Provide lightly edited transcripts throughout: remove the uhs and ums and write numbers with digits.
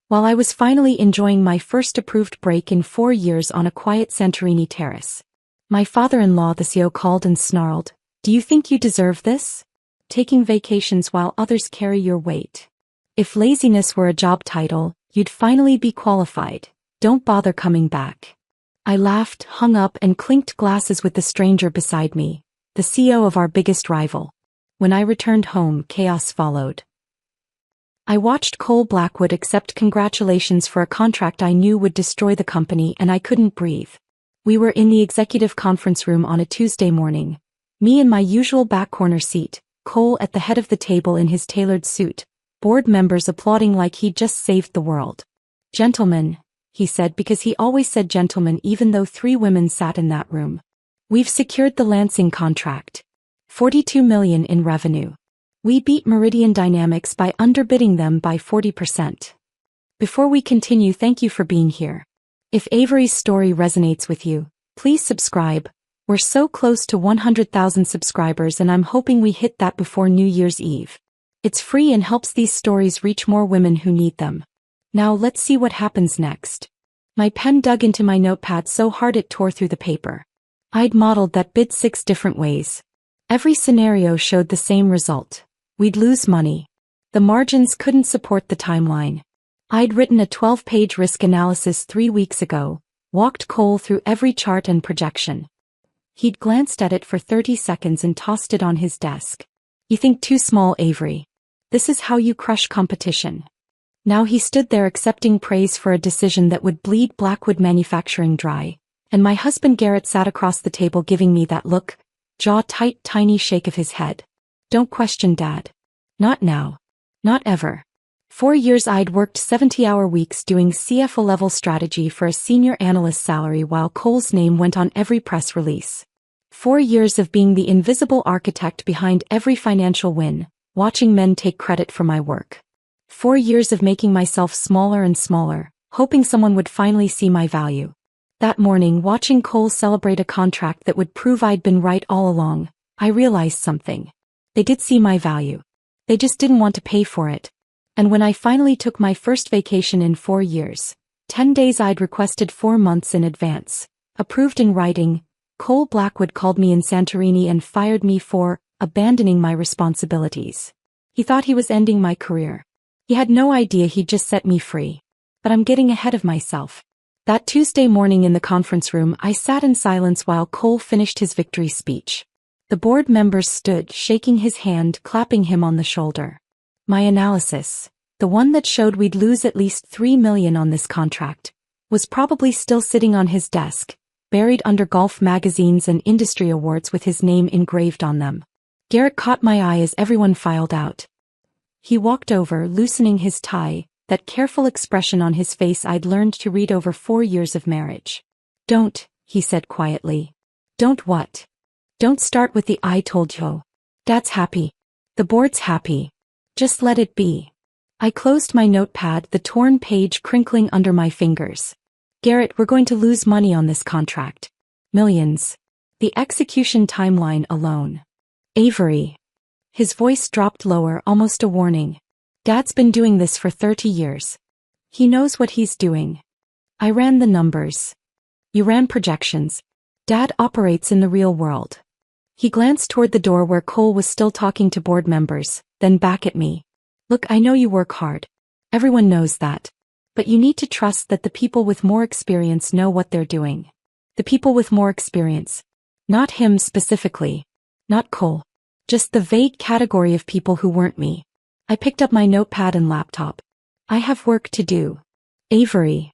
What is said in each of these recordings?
while I was finally enjoying my first approved break in 4 years on a quiet Santorini terrace. My father-in-law, the CEO, called and snarled, "Do you think you deserve this? Taking vacations while others carry your weight. If laziness were a job title, you'd finally be qualified. Don't bother coming back." I laughed, hung up, and clinked glasses with the stranger beside me, the CEO of our biggest rival. When I returned home, chaos followed. I watched Cole Blackwood accept congratulations for a contract I knew would destroy the company, and I couldn't breathe. We were in the executive conference room on a Tuesday morning. Me in my usual back corner seat, Cole at the head of the table in his tailored suit, board members applauding like he'd just saved the world. "Gentlemen," he said, because he always said gentlemen even though 3 women sat in that room. "We've secured the Lansing contract. 42 million in revenue. We beat Meridian Dynamics by underbidding them by 40%. Before we continue, thank you for being here. If Avery's story resonates with you, please subscribe. We're so close to 100,000 subscribers and I'm hoping we hit that before New Year's Eve. It's free and helps these stories reach more women who need them. Now let's see what happens next." My pen dug into my notepad so hard it tore through the paper. I'd modeled that bid 6 different ways. Every scenario showed the same result. We'd lose money. The margins couldn't support the timeline. I'd written a 12-page risk analysis 3 weeks ago, walked Cole through every chart and projection. He'd glanced at it for 30 seconds and tossed it on his desk. "You think too small, Avery. This is how you crush competition." Now he stood there accepting praise for a decision that would bleed Blackwood Manufacturing dry, and my husband Garrett sat across the table giving me that look, jaw-tight, tiny shake of his head. "Don't question Dad. Not now. Not ever." 4 years I'd worked 70-hour weeks doing CFO-level strategy for a senior analyst salary while Cole's name went on every press release. 4 years of being the invisible architect behind every financial win, watching men take credit for my work. 4 years of making myself smaller and smaller, hoping someone would finally see my value. That morning, watching Cole celebrate a contract that would prove I'd been right all along, I realized something. They did see my value. They just didn't want to pay for it. And when I finally took my first vacation in 4 years, 10 days I'd requested 4 months in advance, approved in writing, Cole Blackwood called me in Santorini and fired me for abandoning my responsibilities. He thought he was ending my career. He had no idea he'd just set me free. But I'm getting ahead of myself. That Tuesday morning in the conference room, I sat in silence while Cole finished his victory speech. The board members stood, shaking his hand, clapping him on the shoulder. My analysis, the one that showed we'd lose at least 3 million on this contract, was probably still sitting on his desk, buried under golf magazines and industry awards with his name engraved on them. Garrett caught my eye as everyone filed out. He walked over, loosening his tie, that careful expression on his face I'd learned to read over 4 years of marriage. "Don't," he said quietly. "Don't what? Don't start with the 'I told you.' Dad's happy. The board's happy. Just let it be." I closed my notepad, the torn page crinkling under my fingers. "Garrett, we're going to lose money on this contract. Millions. The execution timeline alone. Avery." His voice dropped lower, almost a warning. "Dad's been doing this for 30 years. He knows what he's doing. I ran the numbers. You ran projections. Dad operates in the real world." He glanced toward the door where Cole was still talking to board members, then back at me. "Look, I know you work hard. Everyone knows that. But you need to trust that the people with more experience know what they're doing. The people with more experience. Not him specifically. Not Cole. Just the vague category of people who weren't me." I picked up my notepad and laptop. "I have work to do. Avery."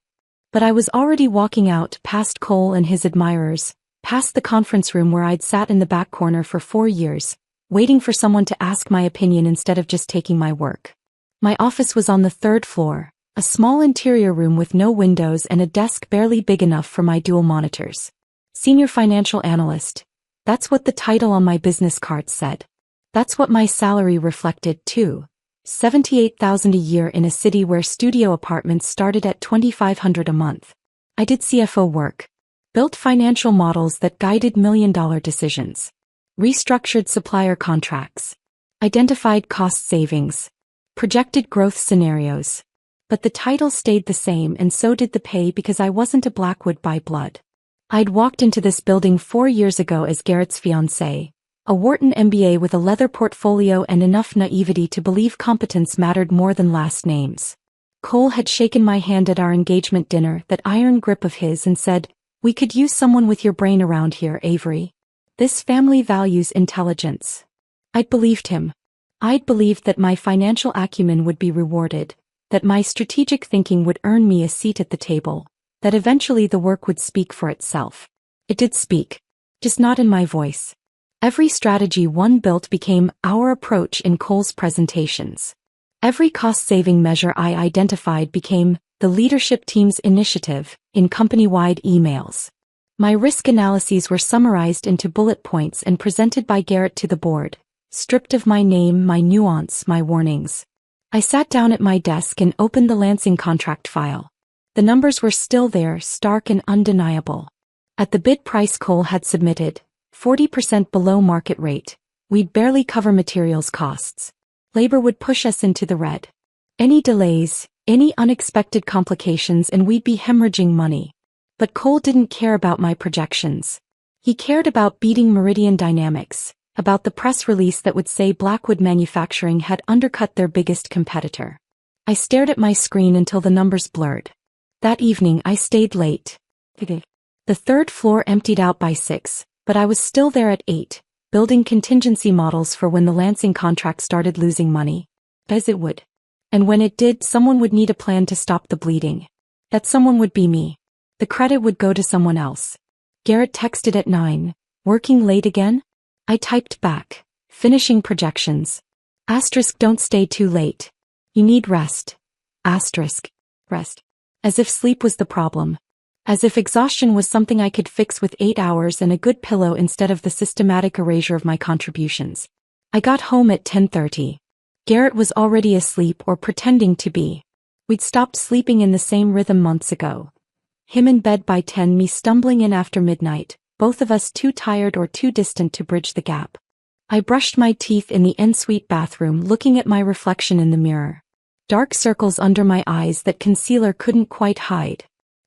But I was already walking out, past Cole and his admirers, past the conference room where I'd sat in the back corner for 4 years, waiting for someone to ask my opinion instead of just taking my work. My office was on the 3rd floor, a small interior room with no windows and a desk barely big enough for my dual monitors. Senior Financial Analyst. That's what the title on my business card said. That's what my salary reflected too. $78,000 a year in a city where studio apartments started at $2,500 a month. I did CFO work. Built financial models that guided million-dollar decisions. Restructured supplier contracts. Identified cost savings. Projected growth scenarios. But the title stayed the same and so did the pay because I wasn't a Blackwood by blood. I'd walked into this building 4 years ago as Garrett's fiancée, a Wharton MBA with a leather portfolio and enough naivety to believe competence mattered more than last names. Cole had shaken my hand at our engagement dinner, that iron grip of his, and said, "We could use someone with your brain around here, Avery. This family values intelligence." I'd believed him. I'd believed that my financial acumen would be rewarded, that my strategic thinking would earn me a seat at the table, that eventually the work would speak for itself. It did speak. Just not in my voice. Every strategy one built became our approach in Cole's presentations. Every cost-saving measure I identified became the leadership team's initiative in company-wide emails. My risk analyses were summarized into bullet points and presented by Garrett to the board, stripped of my name, my nuance, my warnings. I sat down at my desk and opened the Lansing contract file. The numbers were still there, stark and undeniable. At the bid price Cole had submitted, 40% below market rate, we'd barely cover materials costs. Labor would push us into the red. Any delays, any unexpected complications, and we'd be hemorrhaging money. But Cole didn't care about my projections. He cared about beating Meridian Dynamics, about the press release that would say Blackwood Manufacturing had undercut their biggest competitor. I stared at my screen until the numbers blurred. That evening I stayed late. The third floor emptied out by 6, but I was still there at 8, building contingency models for when the Lansing contract started losing money. As it would. And when it did, someone would need a plan to stop the bleeding. That someone would be me. The credit would go to someone else. Garrett texted at 9, "Working late again?" I typed back, "Finishing projections. Asterisk, don't stay too late. You need rest. Asterisk, rest." As if sleep was the problem. As if exhaustion was something I could fix with 8 hours and a good pillow instead of the systematic erasure of my contributions. I got home at 10:30. Garrett was already asleep or pretending to be. We'd stopped sleeping in the same rhythm months ago. Him in bed by 10, me stumbling in after midnight, both of us too tired or too distant to bridge the gap. I brushed my teeth in the ensuite bathroom, looking at my reflection in the mirror. Dark circles under my eyes that concealer couldn't quite hide.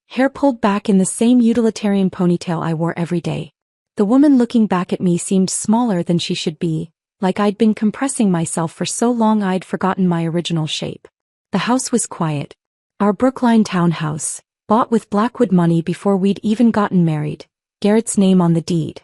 Hair pulled back in the same utilitarian ponytail I wore every day. The woman looking back at me seemed smaller than she should be, like I'd been compressing myself for so long I'd forgotten my original shape. The house was quiet. Our Brookline townhouse, bought with Blackwood money before we'd even gotten married, Garrett's name on the deed.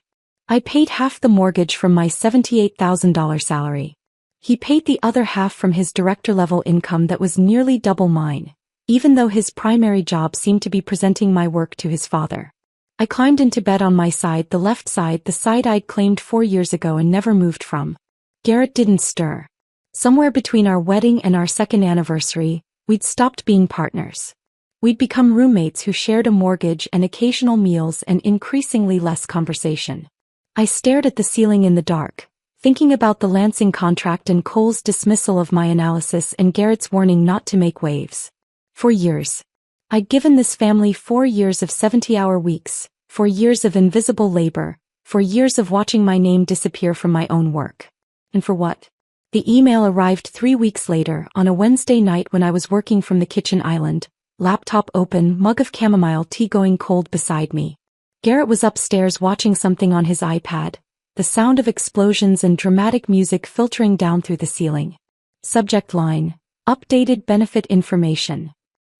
I paid half the mortgage from my $78,000 salary. He paid the other half from his director-level income that was nearly double mine, even though his primary job seemed to be presenting my work to his father. I climbed into bed on my side, the left side, the side I'd claimed 4 years ago and never moved from. Garrett didn't stir. Somewhere between our wedding and our second anniversary, we'd stopped being partners. We'd become roommates who shared a mortgage and occasional meals and increasingly less conversation. I stared at the ceiling in the dark, thinking about the Lansing contract and Cole's dismissal of my analysis and Garrett's warning not to make waves. For years. I'd given this family 4 years of 70-hour weeks, 4 years of invisible labor, 4 years of watching my name disappear from my own work. And for what? The email arrived 3 weeks later, on a Wednesday night when I was working from the kitchen island, laptop open, mug of chamomile tea going cold beside me. Garrett was upstairs watching something on his iPad, the sound of explosions and dramatic music filtering down through the ceiling. Subject line, updated benefit information.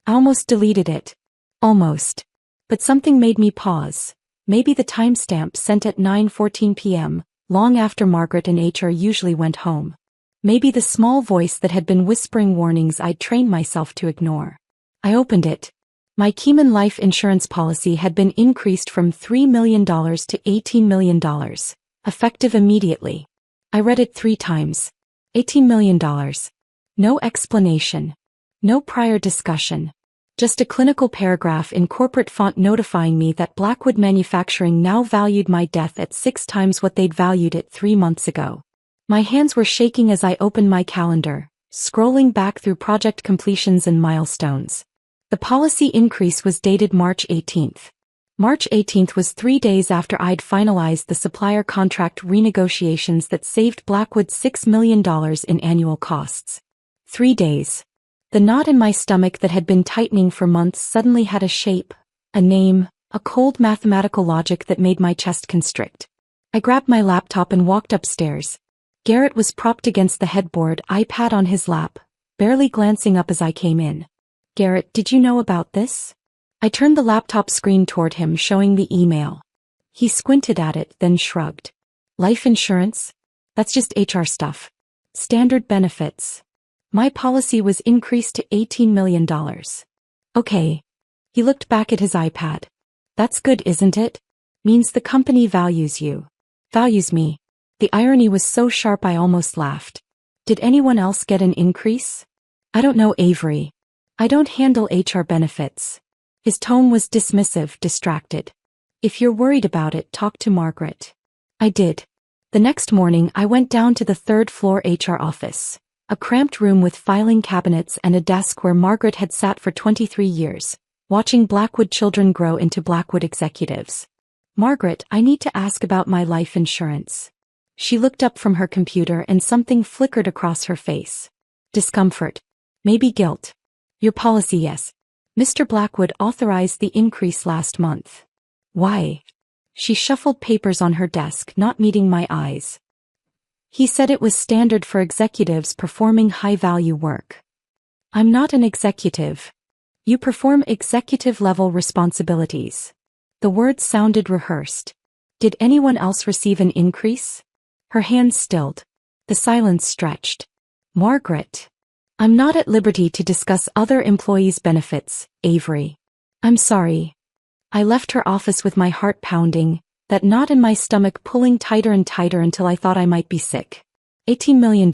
I almost deleted it. Almost. But something made me pause. Maybe the timestamp sent at 9:14 p.m., long after Margaret and HR usually went home. Maybe the small voice that had been whispering warnings I'd trained myself to ignore. I opened it. My Keyman life insurance policy had been increased from $3 million to $18 million, effective immediately. I read it 3 times. $18 million. No explanation. No prior discussion. Just a clinical paragraph in corporate font notifying me that Blackwood Manufacturing now valued my death at 6 times what they'd valued it 3 months ago. My hands were shaking as I opened my calendar, scrolling back through project completions and milestones. The policy increase was dated March 18th. March 18th was 3 days after I'd finalized the supplier contract renegotiations that saved Blackwood $6 million in annual costs. 3 days. The knot in my stomach that had been tightening for months suddenly had a shape, a name, a cold mathematical logic that made my chest constrict. I grabbed my laptop and walked upstairs. Garrett was propped against the headboard, iPad on his lap, barely glancing up as I came in. "Garrett, did you know about this?" I turned the laptop screen toward him, showing the email. He squinted at it, then shrugged. "Life insurance? That's just HR stuff. Standard benefits. My policy was increased to $18 million. Okay." He looked back at his iPad. "That's good, isn't it? Means the company values you. Values me." The irony was so sharp I almost laughed. "Did anyone else get an increase?" "I don't know, Avery. I don't handle HR benefits." His tone was dismissive, distracted. "If you're worried about it, talk to Margaret." I did. The next morning I went down to the third-floor HR office, a cramped room with filing cabinets and a desk where Margaret had sat for 23 years, watching Blackwood children grow into Blackwood executives. "Margaret, I need to ask about my life insurance." She looked up from her computer and something flickered across her face. Discomfort. Maybe guilt. "Your policy, yes. Mr. Blackwood authorized the increase last month." "Why?" She shuffled papers on her desk, not meeting my eyes. "He said it was standard for executives performing high-value work." "I'm not an executive." "You perform executive-level responsibilities." The words sounded rehearsed. "Did anyone else receive an increase?" Her hands stilled. The silence stretched. "Margaret. I'm not at liberty to discuss other employees' benefits, Avery. I'm sorry." I left her office with my heart pounding, that knot in my stomach pulling tighter and tighter until I thought I might be sick. $18 million.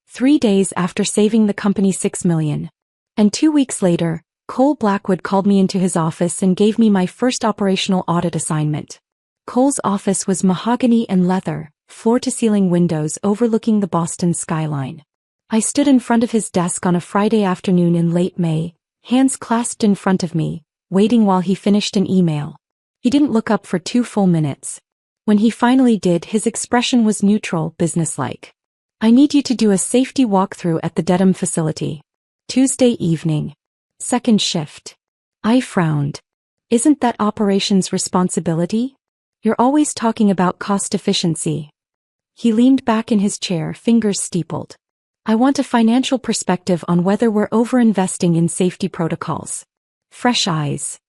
3 days after saving the company $6 million. And 2 weeks later, Cole Blackwood called me into his office and gave me my first operational audit assignment. Cole's office was mahogany and leather, floor-to-ceiling windows overlooking the Boston skyline. I stood in front of his desk on a Friday afternoon in late May, hands clasped in front of me, waiting while he finished an email. He didn't look up for 2 full minutes. When he finally did, his expression was neutral, businesslike. "I need you to do a safety walkthrough at the Dedham facility. Tuesday evening. Second shift." I frowned. "Isn't that operations responsibility? You're always talking about cost efficiency." He leaned back in his chair, fingers steepled. "I want a financial perspective on whether we're overinvesting in safety protocols." Fresh eyes.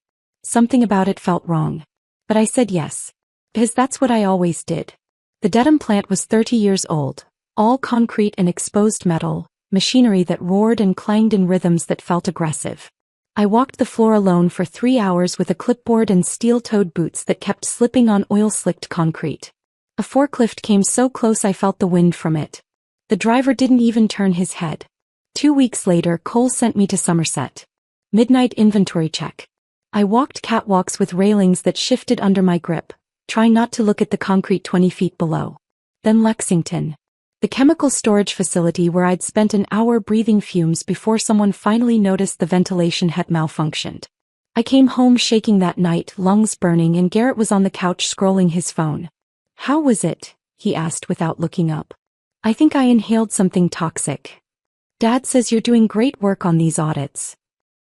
Something about it felt wrong. But I said yes. Because that's what I always did. The Dedham plant was 30 years old, all concrete and exposed metal, machinery that roared and clanged in rhythms that felt aggressive. I walked the floor alone for 3 hours with a clipboard and steel-toed boots that kept slipping on oil-slicked concrete. A forklift came so close I felt the wind from it. The driver didn't even turn his head. 2 weeks later, Cole sent me to Somerset. Midnight inventory check. I walked catwalks with railings that shifted under my grip, trying not to look at the concrete 20 feet below. Then Lexington. The chemical storage facility where I'd spent an hour breathing fumes before someone finally noticed the ventilation had malfunctioned. I came home shaking that night, lungs burning, and Garrett was on the couch scrolling his phone. "How was it?" he asked without looking up. "I think I inhaled something toxic." "Dad says you're doing great work on these audits."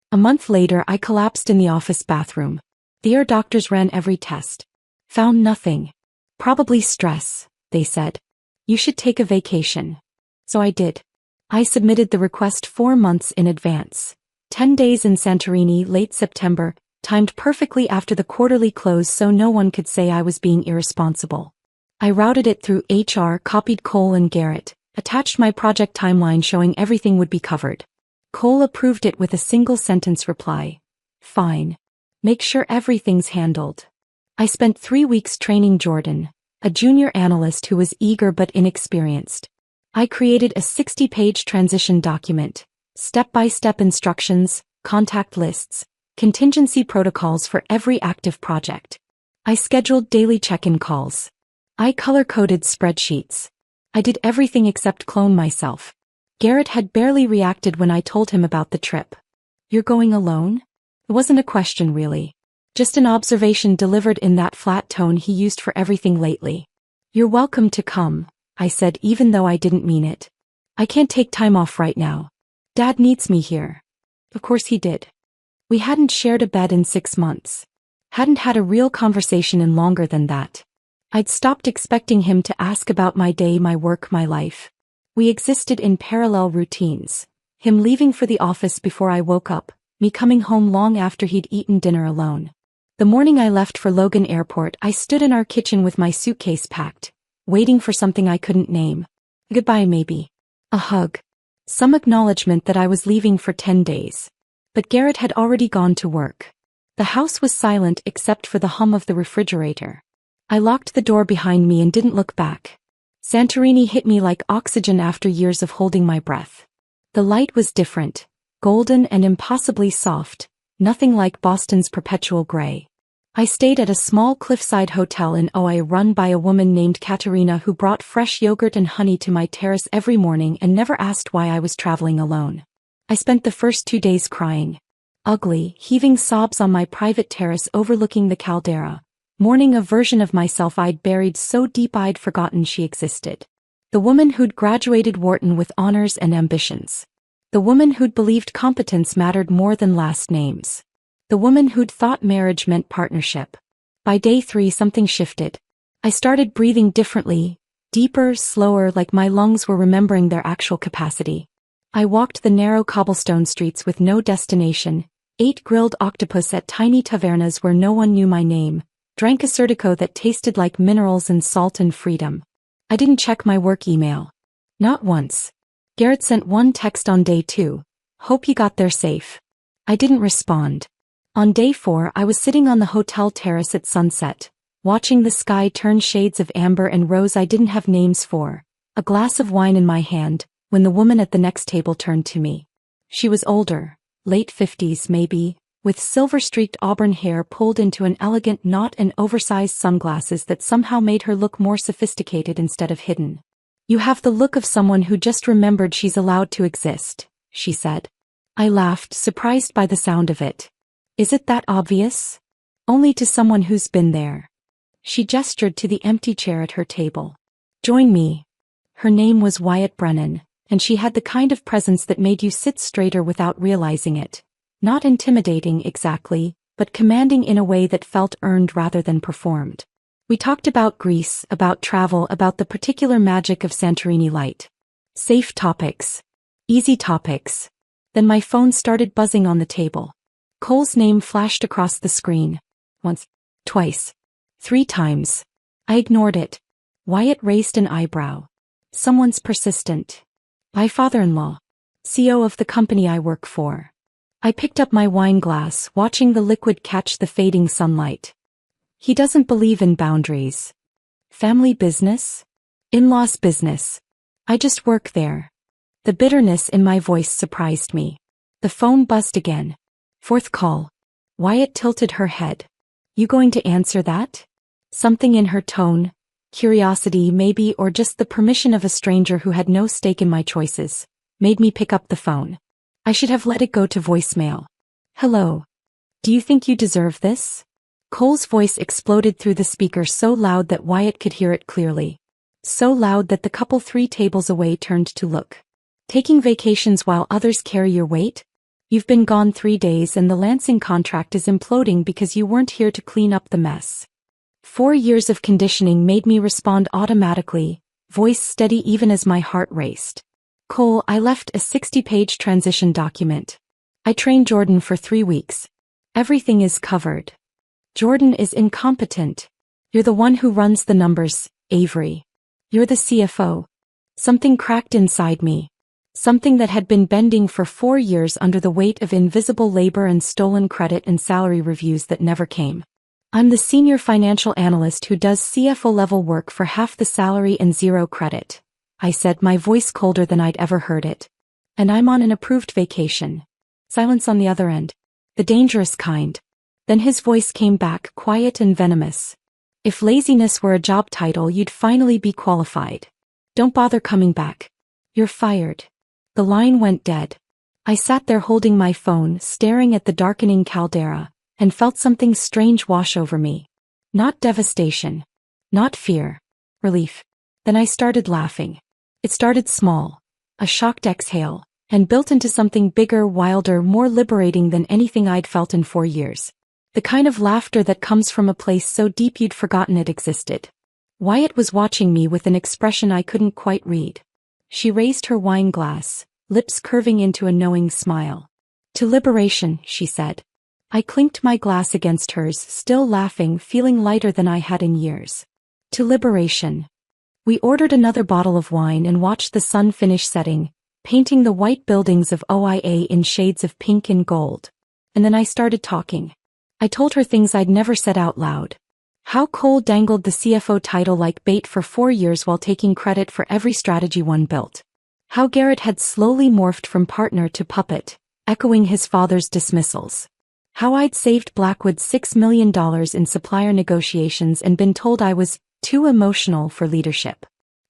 A month later, I collapsed in the office bathroom. The ear doctors ran every test. Found nothing. "Probably stress," they said. "You should take a vacation." So I did. I submitted the request 4 months in advance. 10 days in Santorini, late September, timed perfectly after the quarterly close so no one could say I was being irresponsible. I routed it through HR, copied Cole and Garrett, attached my project timeline showing everything would be covered. Cole approved it with a single-sentence reply. "Fine. Make sure everything's handled." I spent 3 weeks training Jordan, a junior analyst who was eager but inexperienced. I created a 60-page transition document, step-by-step instructions, contact lists, contingency protocols for every active project. I scheduled daily check-in calls. I color-coded spreadsheets. I did everything except clone myself. Garrett had barely reacted when I told him about the trip. "You're going alone?" It wasn't a question really. Just an observation delivered in that flat tone he used for everything lately. "You're welcome to come," I said even though I didn't mean it. "I can't take time off right now." Dad needs me here. Of course he did. We hadn't shared a bed in 6 months. Hadn't had a real conversation in longer than that. I'd stopped expecting him to ask about my day, my work, my life. We existed in parallel routines. Him leaving for the office before I woke up, me coming home long after he'd eaten dinner alone. The morning I left for Logan Airport, I stood in our kitchen with my suitcase packed, waiting for something I couldn't name. Goodbye maybe. A hug. Some acknowledgement that I was leaving for 10 days. But Garrett had already gone to work. The house was silent except for the hum of the refrigerator. I locked the door behind me and didn't look back. Santorini hit me like oxygen after years of holding my breath. The light was different, golden and impossibly soft, nothing like Boston's perpetual gray. I stayed at a small cliffside hotel in Ojai run by a woman named Katerina who brought fresh yogurt and honey to my terrace every morning and never asked why I was traveling alone. I spent the first 2 days crying. Ugly, heaving sobs on my private terrace overlooking the caldera, mourning a version of myself I'd buried so deep I'd forgotten she existed. The woman who'd graduated Wharton with honors and ambitions. The woman who'd believed competence mattered more than last names. The woman who'd thought marriage meant partnership. By day 3 something shifted. I started breathing differently, deeper, slower, like my lungs were remembering their actual capacity. I walked the narrow cobblestone streets with no destination, ate grilled octopus at tiny tavernas where no one knew my name, drank a Surtico that tasted like minerals and salt and freedom. I didn't check my work email. Not once. Garrett sent one text on day 2. Hope you got there safe. I didn't respond. On day 4 I was sitting on the hotel terrace at sunset, watching the sky turn shades of amber and rose I didn't have names for, a glass of wine in my hand, when the woman at the next table turned to me. She was older, late 50s maybe, with silver-streaked auburn hair pulled into an elegant knot and oversized sunglasses that somehow made her look more sophisticated instead of hidden. You have the look of someone who just remembered she's allowed to exist, she said. I laughed, surprised by the sound of it. Is it that obvious? Only to someone who's been there. She gestured to the empty chair at her table. Join me. Her name was Wyatt Brennan, and she had the kind of presence that made you sit straighter without realizing it. Not intimidating exactly, but commanding in a way that felt earned rather than performed. We talked about Greece, about travel, about the particular magic of Santorini light. Safe topics. Easy topics. Then my phone started buzzing on the table. Cole's name flashed across the screen. Once. Twice. 3 times. I ignored it. Wyatt raised an eyebrow. Someone's persistent. My father-in-law. CEO of the company I work for. I picked up my wine glass, watching the liquid catch the fading sunlight. He doesn't believe in boundaries. Family business? In-laws business. I just work there. The bitterness in my voice surprised me. The phone buzzed again. 4th call. Wyatt tilted her head. You going to answer that? Something in her tone, curiosity maybe, or just the permission of a stranger who had no stake in my choices, made me pick up the phone. I should have let it go to voicemail. Hello. Do you think you deserve this? Cole's voice exploded through the speaker so loud that Wyatt could hear it clearly. So loud that the couple 3 tables away turned to look. Taking vacations while others carry your weight? You've been gone 3 days and the Lansing contract is imploding because you weren't here to clean up the mess. 4 years of conditioning made me respond automatically, voice steady even as my heart raced. Cole, I left a 60-page transition document. I trained Jordan for 3 weeks. Everything is covered. Jordan is incompetent. You're the one who runs the numbers, Avery. You're the CFO. Something cracked inside me. Something that had been bending for 4 years under the weight of invisible labor and stolen credit and salary reviews that never came. I'm the senior financial analyst who does CFO-level work for half the salary and 0 credit, I said, my voice colder than I'd ever heard it. And I'm on an approved vacation. Silence on the other end. The dangerous kind. Then his voice came back, quiet and venomous. If laziness were a job title, you'd finally be qualified. Don't bother coming back. You're fired. The line went dead. I sat there holding my phone, staring at the darkening caldera, and felt something strange wash over me. Not devastation. Not fear. Relief. Then I started laughing. It started small. A shocked exhale. and built into something bigger, wilder, more liberating than anything I'd felt in 4 years. The kind of laughter that comes from a place so deep you'd forgotten it existed. Wyatt was watching me with an expression I couldn't quite read. She raised her wine glass, lips curving into a knowing smile. "To liberation," she said. I clinked my glass against hers, still laughing, feeling lighter than I had in years. "To liberation." We ordered another bottle of wine and watched the sun finish setting, painting the white buildings of OIA in shades of pink and gold. And then I started talking. I told her things I'd never said out loud. How Cole dangled the CFO title like bait for 4 years while taking credit for every strategy one built. How Garrett had slowly morphed from partner to puppet, echoing his father's dismissals. How I'd saved Blackwood $6 million in supplier negotiations and been told I was too emotional for leadership.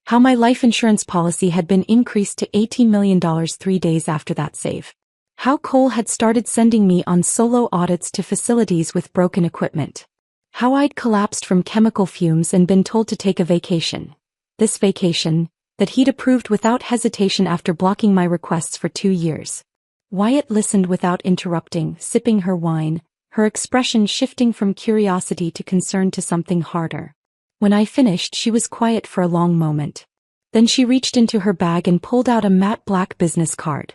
How my life insurance policy had been increased to $18 million 3 days after that save. How Cole had started sending me on solo audits to facilities with broken equipment. How I'd collapsed from chemical fumes and been told to take a vacation. This vacation, that he'd approved without hesitation after blocking my requests for 2 years. Wyatt listened without interrupting, sipping her wine, her expression shifting from curiosity to concern to something harder. When I finished, she was quiet for a long moment. Then she reached into her bag and pulled out a matte black business card.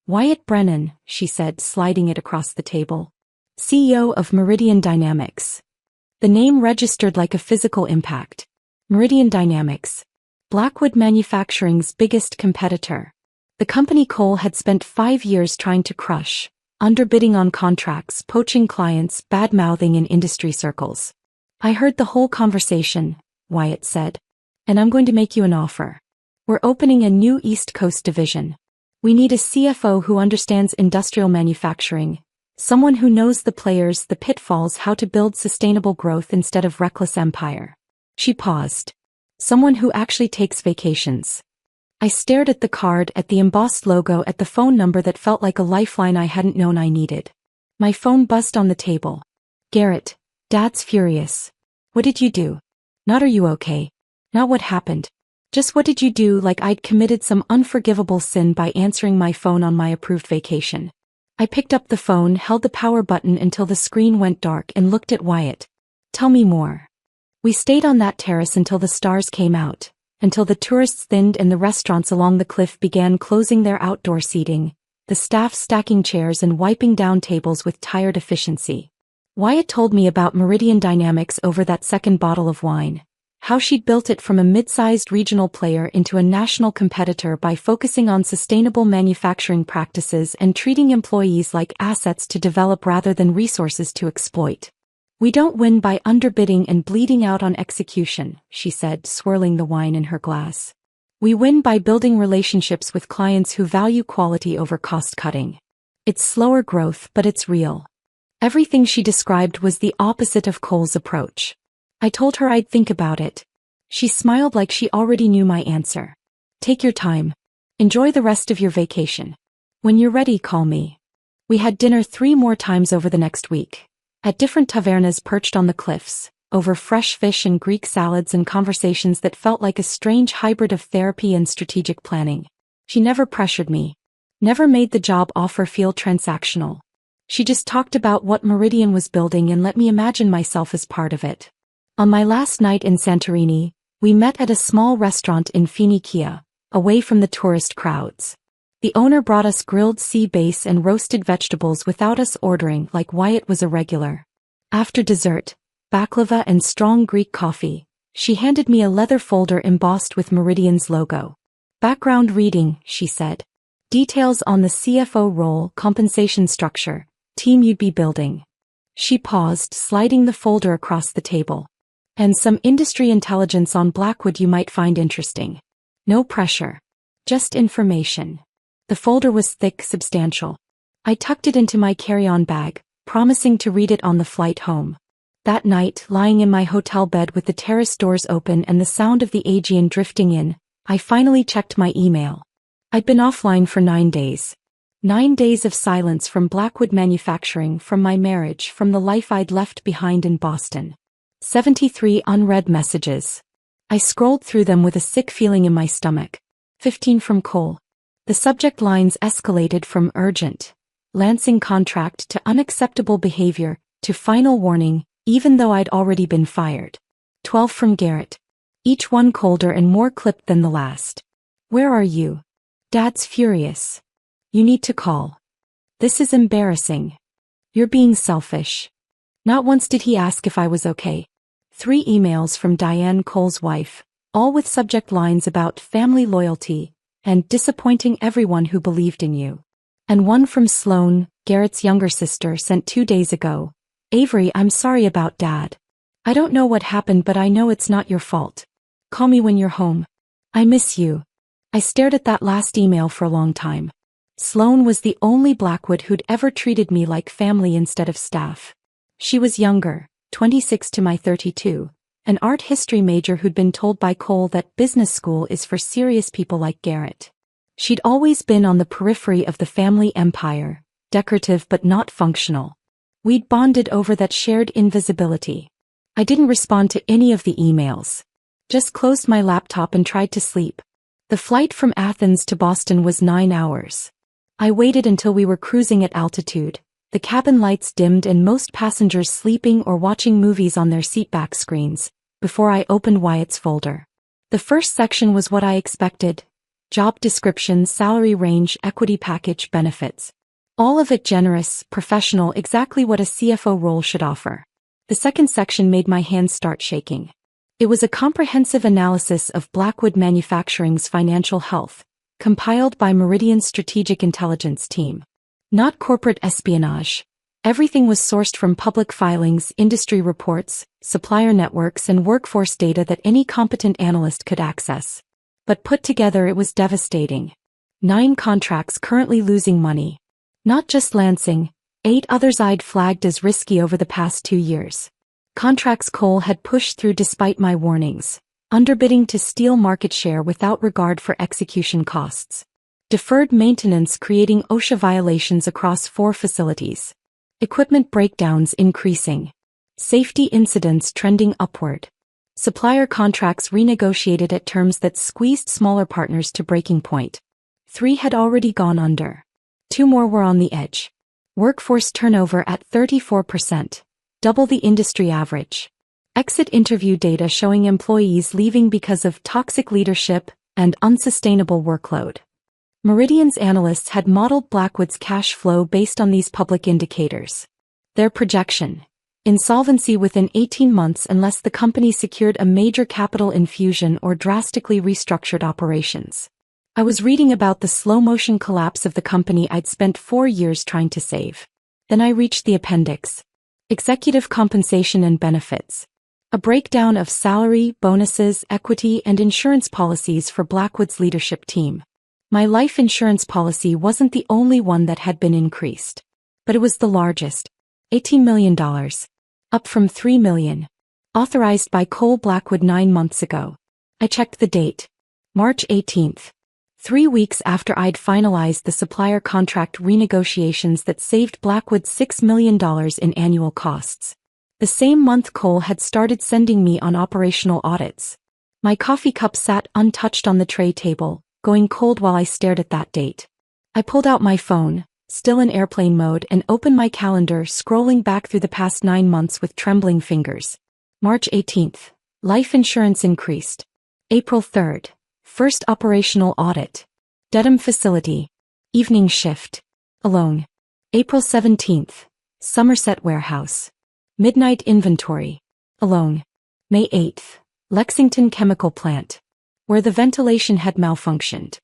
"Wyatt Brennan," she said, sliding it across the table. "CEO of Meridian Dynamics." The name registered like a physical impact. Meridian Dynamics. Blackwood Manufacturing's biggest competitor. The company Cole had spent 5 years trying to crush, underbidding on contracts, poaching clients, bad-mouthing in industry circles. "I heard the whole conversation," Wyatt said. "And I'm going to make you an offer. We're opening a new East Coast division. We need a CFO who understands industrial manufacturing, someone who knows the players, the pitfalls, how to build sustainable growth instead of reckless empire." She paused. "Someone who actually takes vacations." I stared at the card, at the embossed logo, at the phone number that felt like a lifeline I hadn't known I needed. My phone buzzed on the table. "Garrett, Dad's furious." "What did you do?" Not "Are you okay?" Not "What happened?" Just "What did you do?" Like I'd committed some unforgivable sin by answering my phone on my approved vacation. I picked up the phone, held the power button until the screen went dark, and looked at Wyatt. "Tell me more." "We stayed on that terrace until the stars came out, until the tourists thinned and the restaurants along the cliff began closing their outdoor seating, the staff stacking chairs and wiping down tables with tired efficiency." Wyatt told me about Meridian Dynamics over that second bottle of wine. How she'd built it from a mid-sized regional player into a national competitor by focusing on sustainable manufacturing practices and treating employees like assets to develop rather than resources to exploit. "We don't win by underbidding and bleeding out on execution," she said, swirling the wine in her glass. "We win by building relationships with clients who value quality over cost-cutting. It's slower growth, but it's real." Everything she described was the opposite of Cole's approach. I told her I'd think about it. She smiled like she already knew my answer. "Take your time. Enjoy the rest of your vacation. When you're ready, call me." We had dinner 3 more times over the next week. At different tavernas perched on the cliffs, over fresh fish and Greek salads, and conversations that felt like a strange hybrid of therapy and strategic planning. She never pressured me. Never made the job offer feel transactional. She just talked about what Meridian was building and let me imagine myself as part of it. On my last night in Santorini, we met at a small restaurant in Phoenicia, away from the tourist crowds. The owner brought us grilled sea bass and roasted vegetables without us ordering, like Wyatt was a regular. After dessert, baklava and strong Greek coffee, she handed me a leather folder embossed with Meridian's logo. "Background reading," she said. "Details on the CFO role, compensation structure, team you'd be building." She paused, sliding the folder across the table. "And some industry intelligence on Blackwood you might find interesting. No pressure. Just information." The folder was thick, substantial. I tucked it into my carry-on bag, promising to read it on the flight home. That night, lying in my hotel bed with the terrace doors open and the sound of the Aegean drifting in, I finally checked my email. I'd been offline for 9 days. 9 days of silence from Blackwood Manufacturing, from my marriage, from the life I'd left behind in Boston. 73 unread messages. I scrolled through them with a sick feeling in my stomach. 15 from Cole. The subject lines escalated from urgent, Lansing contract to unacceptable behavior, to final warning, even though I'd already been fired. 12 from Garrett. Each one colder and more clipped than the last. Where are you? Dad's furious. You need to call. This is embarrassing. You're being selfish. Not once did he ask if I was okay. 3 emails from Diane Cole's wife, all with subject lines about family loyalty and disappointing everyone who believed in you. And one from Sloan, Garrett's younger sister, sent 2 days ago. Avery, I'm sorry about Dad. I don't know what happened, but I know it's not your fault. Call me when you're home. I miss you. I stared at that last email for a long time. Sloan was the only Blackwood who'd ever treated me like family instead of staff. She was younger, 26 to my 32, an art history major who'd been told by Cole that business school is for serious people like Garrett. She'd always been on the periphery of the family empire, decorative but not functional. We'd bonded over that shared invisibility. I didn't respond to any of the emails. Just closed my laptop and tried to sleep. The flight from Athens to Boston was 9 hours. I waited until we were cruising at altitude, the cabin lights dimmed and most passengers sleeping or watching movies on their seatback screens, before I opened Wyatt's folder. The first section was what I expected. Job description, salary range, equity package, benefits. All of it generous, professional, exactly what a CFO role should offer. The second section made my hands start shaking. It was a comprehensive analysis of Blackwood Manufacturing's financial health, compiled by Meridian's strategic intelligence team. Not corporate espionage. Everything was sourced from public filings, industry reports, supplier networks, and workforce data that any competent analyst could access. But put together, it was devastating. 9 contracts currently losing money. Not just Lansing, 8 others I'd flagged as risky over the past 2 years. Contracts Cole had pushed through despite my warnings, underbidding to steal market share without regard for execution costs. Deferred maintenance creating OSHA violations across 4 facilities. Equipment breakdowns increasing. Safety incidents trending upward. Supplier contracts renegotiated at terms that squeezed smaller partners to breaking point. 3 had already gone under. 2 more were on the edge. Workforce turnover at 34%, double the industry average. Exit interview data showing employees leaving because of toxic leadership and unsustainable workload. Meridian's analysts had modeled Blackwood's cash flow based on these public indicators. Their projection: insolvency within 18 months unless the company secured a major capital infusion or drastically restructured operations. I was reading about the slow-motion collapse of the company I'd spent 4 years trying to save. Then I reached the appendix. Executive compensation and benefits. A breakdown of salary, bonuses, equity, and insurance policies for Blackwood's leadership team. My life insurance policy wasn't the only one that had been increased. But it was the largest. $18 million. Up from $3 million. Authorized by Cole Blackwood 9 months ago. I checked the date. March 18th. 3 weeks after I'd finalized the supplier contract renegotiations that saved Blackwood $6 million in annual costs. The same month Cole had started sending me on operational audits. My coffee cup sat untouched on the tray table, going cold while I stared at that date. I pulled out my phone, still in airplane mode, and opened my calendar, scrolling back through the past 9 months with trembling fingers. March 18th. Life insurance increased. April 3rd. First operational audit. Dedham facility. Evening shift. Alone. April 17th. Somerset warehouse. Midnight inventory. Alone. May 8th. Lexington chemical plant, where the ventilation had malfunctioned.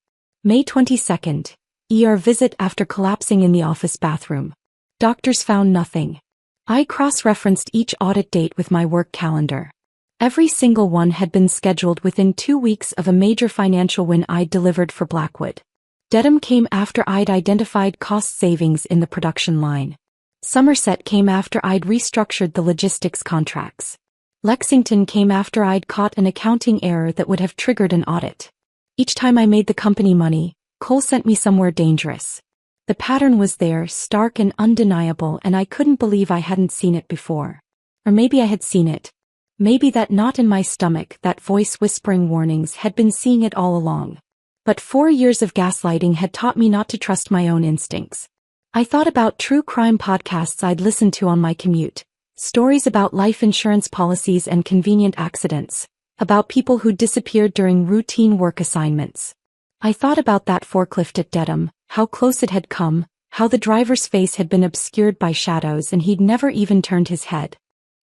May 22nd. ER visit after collapsing in the office bathroom. Doctors found nothing. I cross-referenced each audit date with my work calendar. Every single one had been scheduled within 2 weeks of a major financial win I'd delivered for Blackwood. Dedham came after I'd identified cost savings in the production line. Somerset came after I'd restructured the logistics contracts. Lexington came after I'd caught an accounting error that would have triggered an audit. Each time I made the company money, Cole sent me somewhere dangerous. The pattern was there, stark and undeniable, and I couldn't believe I hadn't seen it before. Or maybe I had seen it. Maybe that knot in my stomach, that voice whispering warnings, had been seeing it all along. But 4 years of gaslighting had taught me not to trust my own instincts. I thought about true crime podcasts I'd listened to on my commute, stories about life insurance policies and convenient accidents, about people who disappeared during routine work assignments. I thought about that forklift at Dedham, how close it had come, how the driver's face had been obscured by shadows and he'd never even turned his head.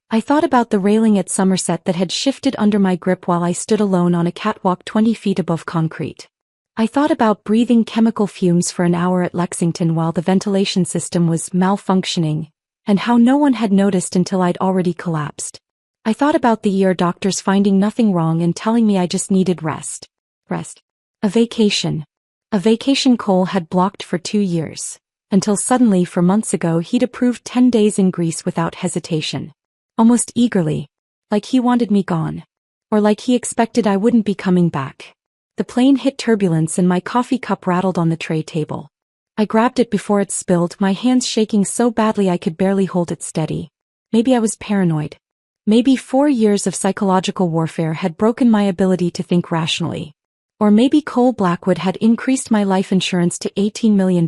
I thought about the railing at Somerset that had shifted under my grip while I stood alone on a catwalk 20 feet above concrete. I thought about breathing chemical fumes for an hour at Lexington while the ventilation system was malfunctioning, and how no one had noticed until I'd already collapsed. I thought about the ER doctors finding nothing wrong and telling me I just needed rest. A vacation. A vacation Cole had blocked for 2 years, until suddenly 4 months ago he'd approved 10 days in Greece without hesitation. Almost eagerly. Like he wanted me gone. Or like he expected I wouldn't be coming back. The plane hit turbulence and my coffee cup rattled on the tray table. I grabbed it before it spilled, my hands shaking so badly I could barely hold it steady. Maybe I was paranoid. Maybe 4 years of psychological warfare had broken my ability to think rationally. Or maybe Cole Blackwood had increased my life insurance to $18 million,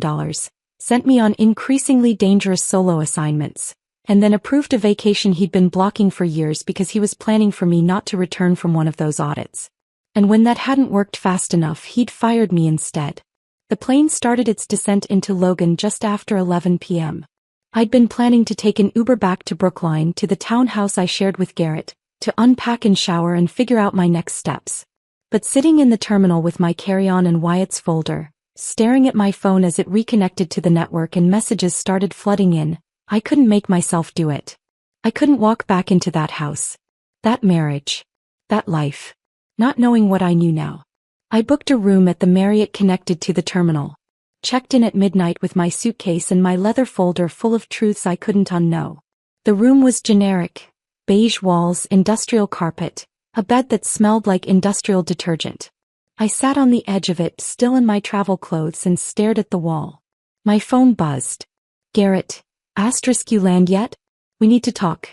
sent me on increasingly dangerous solo assignments, and then approved a vacation he'd been blocking for years because he was planning for me not to return from one of those audits. And when that hadn't worked fast enough, he'd fired me instead. The plane started its descent into Logan just after 11 p.m. I'd been planning to take an Uber back to Brookline to the townhouse I shared with Garrett, to unpack and shower and figure out my next steps. But sitting in the terminal with my carry-on and Wyatt's folder, staring at my phone as it reconnected to the network and messages started flooding in, I couldn't make myself do it. I couldn't walk back into that house. That marriage. That life. Not knowing what I knew now. I booked a room at the Marriott connected to the terminal. Checked in at midnight with my suitcase and my leather folder full of truths I couldn't unknow. The room was generic. Beige walls, industrial carpet, a bed that smelled like industrial detergent. I sat on the edge of it, still in my travel clothes, and stared at the wall. My phone buzzed. Garrett. You land yet? We need to talk.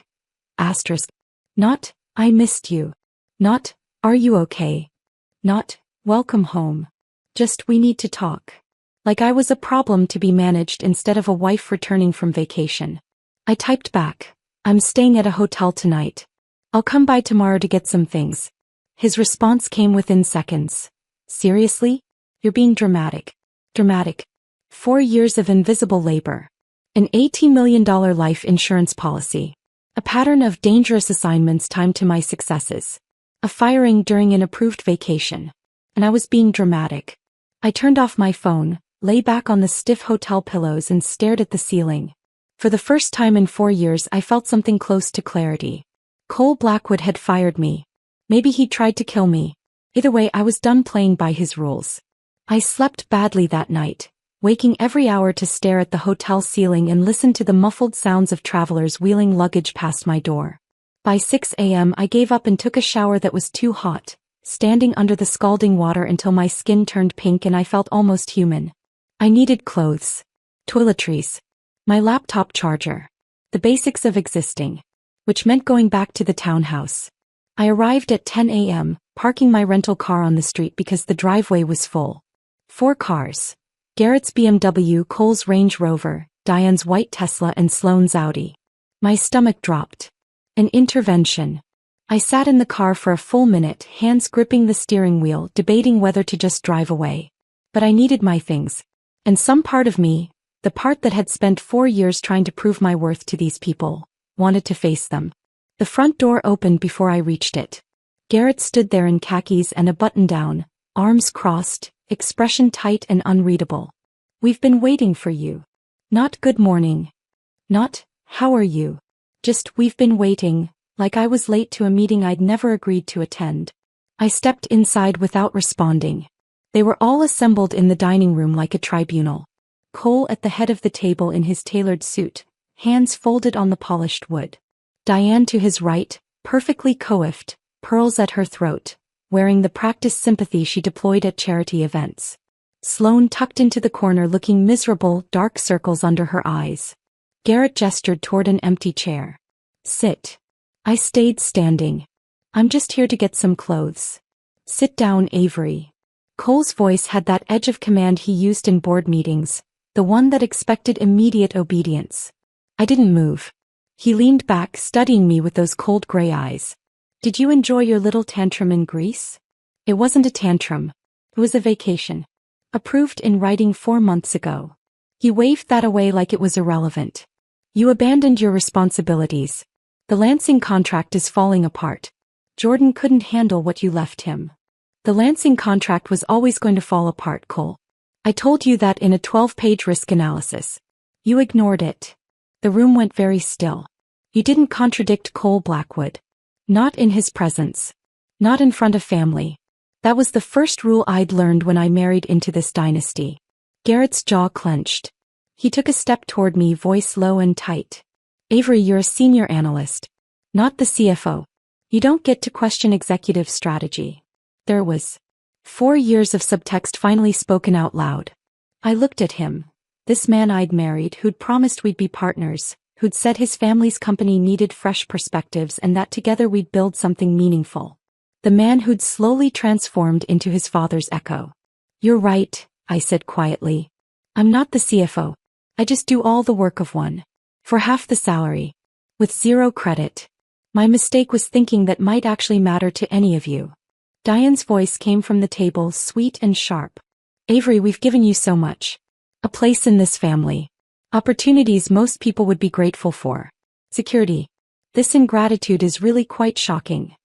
Not, I missed you. Not, are you okay? Not, welcome home. Just, we need to talk. Like I was a problem to be managed instead of a wife returning from vacation. I typed back, I'm staying at a hotel tonight. I'll come by tomorrow to get some things. His response came within seconds. Seriously? You're being dramatic. Dramatic. 4 years of invisible labor. An $18 million life insurance policy. A pattern of dangerous assignments timed to my successes. A firing during an approved vacation. And I was being dramatic. I turned off my phone, lay back on the stiff hotel pillows and stared at the ceiling. For the first time in 4 years I felt something close to clarity. Cole Blackwood had fired me. Maybe he tried to kill me. Either way, I was done playing by his rules. I slept badly that night, waking every hour to stare at the hotel ceiling and listen to the muffled sounds of travelers wheeling luggage past my door. By 6 a.m. I gave up and took a shower that was too hot, standing under the scalding water until my skin turned pink and I felt almost human. I needed clothes, toiletries, my laptop charger, the basics of existing, which meant going back to the townhouse. I arrived at 10 a.m., parking my rental car on the street because the driveway was full. 4 cars. Garrett's BMW, Cole's Range Rover, Diane's white Tesla and Sloane's Audi. My stomach dropped. An intervention. I sat in the car for a full minute, hands gripping the steering wheel, debating whether to just drive away. But I needed my things. And some part of me, the part that had spent 4 years trying to prove my worth to these people, wanted to face them. The front door opened before I reached it. Garrett stood there in khakis and a button-down, arms crossed, expression tight and unreadable. We've been waiting for you. Not good morning. Not, how are you? Just, we've been waiting, like I was late to a meeting I'd never agreed to attend. I stepped inside without responding. They were all assembled in the dining room like a tribunal. Cole at the head of the table in his tailored suit, hands folded on the polished wood. Diane to his right, perfectly coiffed, pearls at her throat, wearing the practiced sympathy she deployed at charity events. Sloane tucked into the corner looking miserable, dark circles under her eyes. Garrett gestured toward an empty chair. Sit. I stayed standing. I'm just here to get some clothes. Sit down, Avery. Cole's voice had that edge of command he used in board meetings, the one that expected immediate obedience. I didn't move. He leaned back, studying me with those cold gray eyes. Did you enjoy your little tantrum in Greece? It wasn't a tantrum. It was a vacation. Approved in writing 4 months ago. He waved that away like it was irrelevant. You abandoned your responsibilities. The Lansing contract is falling apart. Jordan couldn't handle what you left him. The Lansing contract was always going to fall apart, Cole. I told you that in a 12-page risk analysis. You ignored it. The room went very still. You didn't contradict Cole Blackwood. Not in his presence. Not in front of family. That was the first rule I'd learned when I married into this dynasty. Garrett's jaw clenched. He took a step toward me, voice low and tight. Avery, you're a senior analyst. Not the CFO. You don't get to question executive strategy. There was 4 years of subtext finally spoken out loud. I looked at him. This man I'd married, who'd promised we'd be partners, who'd said his family's company needed fresh perspectives and that together we'd build something meaningful. The man who'd slowly transformed into his father's echo. You're right, I said quietly. I'm not the CFO. I just do all the work of one. For half the salary. With 0 credit. My mistake was thinking that might actually matter to any of you. Diane's voice came from the table, sweet and sharp. Avery, we've given you so much. A place in this family. Opportunities most people would be grateful for. Security. This ingratitude is really quite shocking.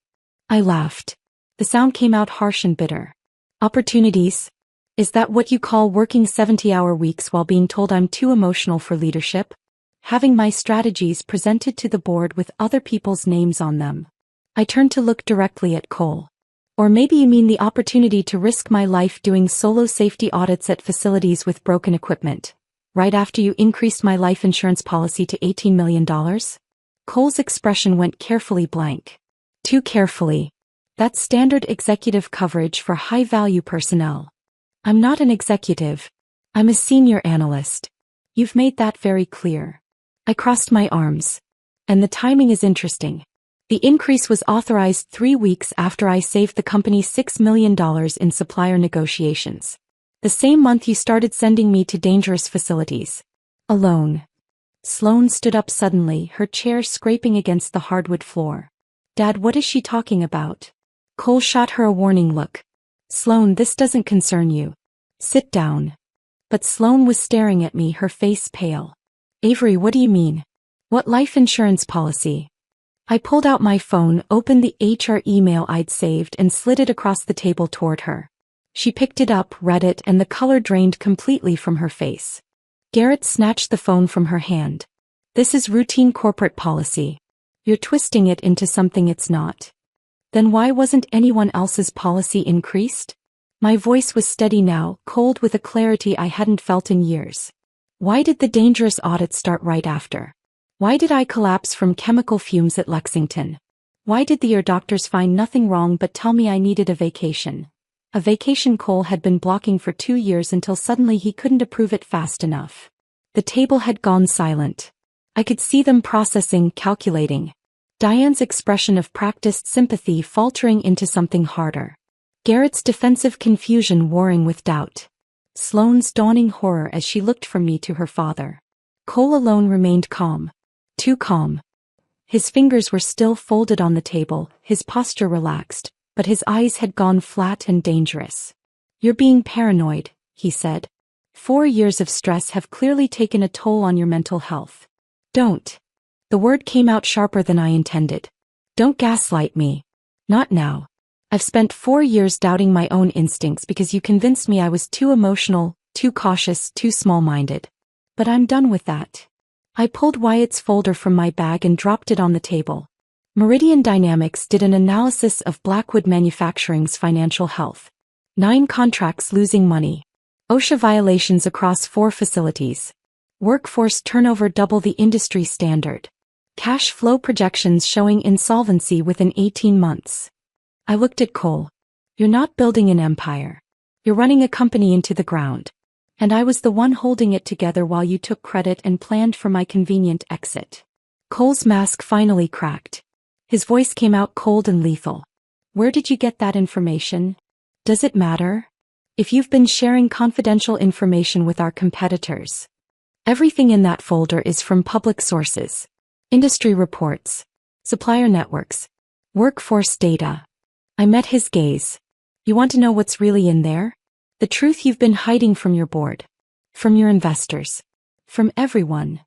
I laughed. The sound came out harsh and bitter. Opportunities? Is that what you call working 70-hour weeks while being told I'm too emotional for leadership? Having my strategies presented to the board with other people's names on them. I turned to look directly at Cole. Or maybe you mean the opportunity to risk my life doing solo safety audits at facilities with broken equipment, right after you increased my life insurance policy to $18 million? Cole's expression went carefully blank. Too carefully. That's standard executive coverage for high-value personnel. I'm not an executive. I'm a senior analyst. You've made that very clear. I crossed my arms. And the timing is interesting. The increase was authorized 3 weeks after I saved the company $6 million in supplier negotiations. The same month you started sending me to dangerous facilities. Alone. Sloane stood up suddenly, her chair scraping against the hardwood floor. Dad, what is she talking about? Cole shot her a warning look. Sloane, this doesn't concern you. Sit down. But Sloane was staring at me, her face pale. Avery, what do you mean? What life insurance policy? I pulled out my phone, opened the HR email I'd saved and slid it across the table toward her. She picked it up, read it, and the color drained completely from her face. Garrett snatched the phone from her hand. This is routine corporate policy. You're twisting it into something it's not. Then why wasn't anyone else's policy increased? My voice was steady now, cold with a clarity I hadn't felt in years. Why did the dangerous audit start right after? Why did I collapse from chemical fumes at Lexington? Why did the ear doctors find nothing wrong but tell me I needed a vacation? A vacation Cole had been blocking for 2 years until suddenly he couldn't approve it fast enough. The table had gone silent. I could see them processing, calculating. Diane's expression of practiced sympathy faltering into something harder. Garrett's defensive confusion warring with doubt. Sloane's dawning horror as she looked from me to her father. Cole alone remained calm. Too calm. His fingers were still folded on the table, his posture relaxed, but his eyes had gone flat and dangerous. You're being paranoid, he said. 4 years of stress have clearly taken a toll on your mental health. Don't. The word came out sharper than I intended. Don't gaslight me. Not now. I've spent 4 years doubting my own instincts because you convinced me I was too emotional, too cautious, too small-minded. But I'm done with that. I pulled Wyatt's folder from my bag and dropped it on the table. Meridian Dynamics did an analysis of Blackwood Manufacturing's financial health. 9 contracts losing money. OSHA violations across 4 facilities. Workforce turnover double the industry standard. Cash flow projections showing insolvency within 18 months. I looked at Cole. You're not building an empire. You're running a company into the ground. And I was the one holding it together while you took credit and planned for my convenient exit. Cole's mask finally cracked. His voice came out cold and lethal. Where did you get that information? Does it matter? If you've been sharing confidential information with our competitors. Everything in that folder is from public sources. Industry reports. Supplier networks. Workforce data. I met his gaze. You want to know what's really in there? The truth you've been hiding from your board. From your investors. From everyone.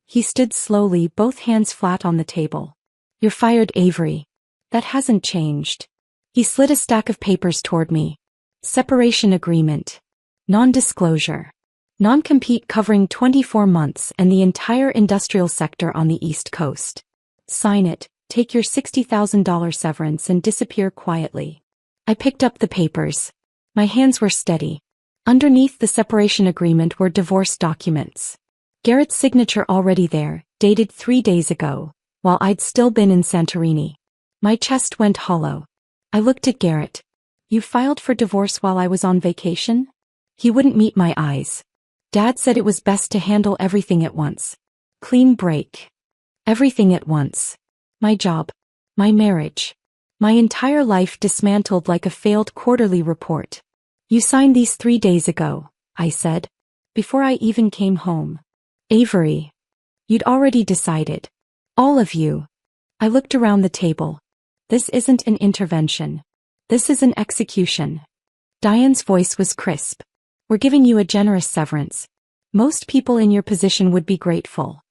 He stood slowly, both hands flat on the table. You're fired, Avery. That hasn't changed. He slid a stack of papers toward me. Separation agreement. Non-disclosure. Non-compete covering 24 months and the entire industrial sector on the East Coast. Sign it, take your $60,000 severance and disappear quietly. I picked up the papers. My hands were steady. Underneath the separation agreement were divorce documents. Garrett's signature already there, dated 3 days ago, while I'd still been in Santorini. My chest went hollow. I looked at Garrett. You filed for divorce while I was on vacation? He wouldn't meet my eyes. Dad said it was best to handle everything at once. Clean break. Everything at once. My job. My marriage. My entire life dismantled like a failed quarterly report. You signed these 3 days ago, I said. Before I even came home. Avery. You'd already decided. All of you. I looked around the table. This isn't an intervention. This is an execution. Diane's voice was crisp. We're giving you a generous severance. Most people in your position would be grateful.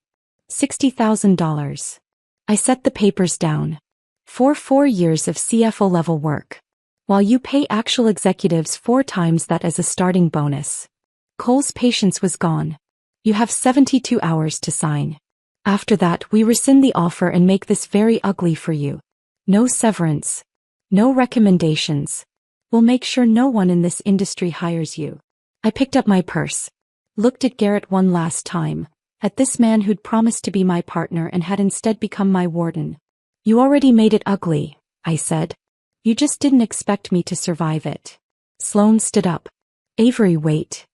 $60,000. I set the papers down. For 4 years of CFO level work. While you pay actual executives 4 times that as a starting bonus. Cole's patience was gone. You have 72 hours to sign. After that, we rescind the offer and make this very ugly for you. No severance. No recommendations. We'll make sure no one in this industry hires you. I picked up my purse. Looked at Garrett one last time. At this man who'd promised to be my partner and had instead become my warden. You already made it ugly, I said. You just didn't expect me to survive it. Sloane stood up. Avery, wait.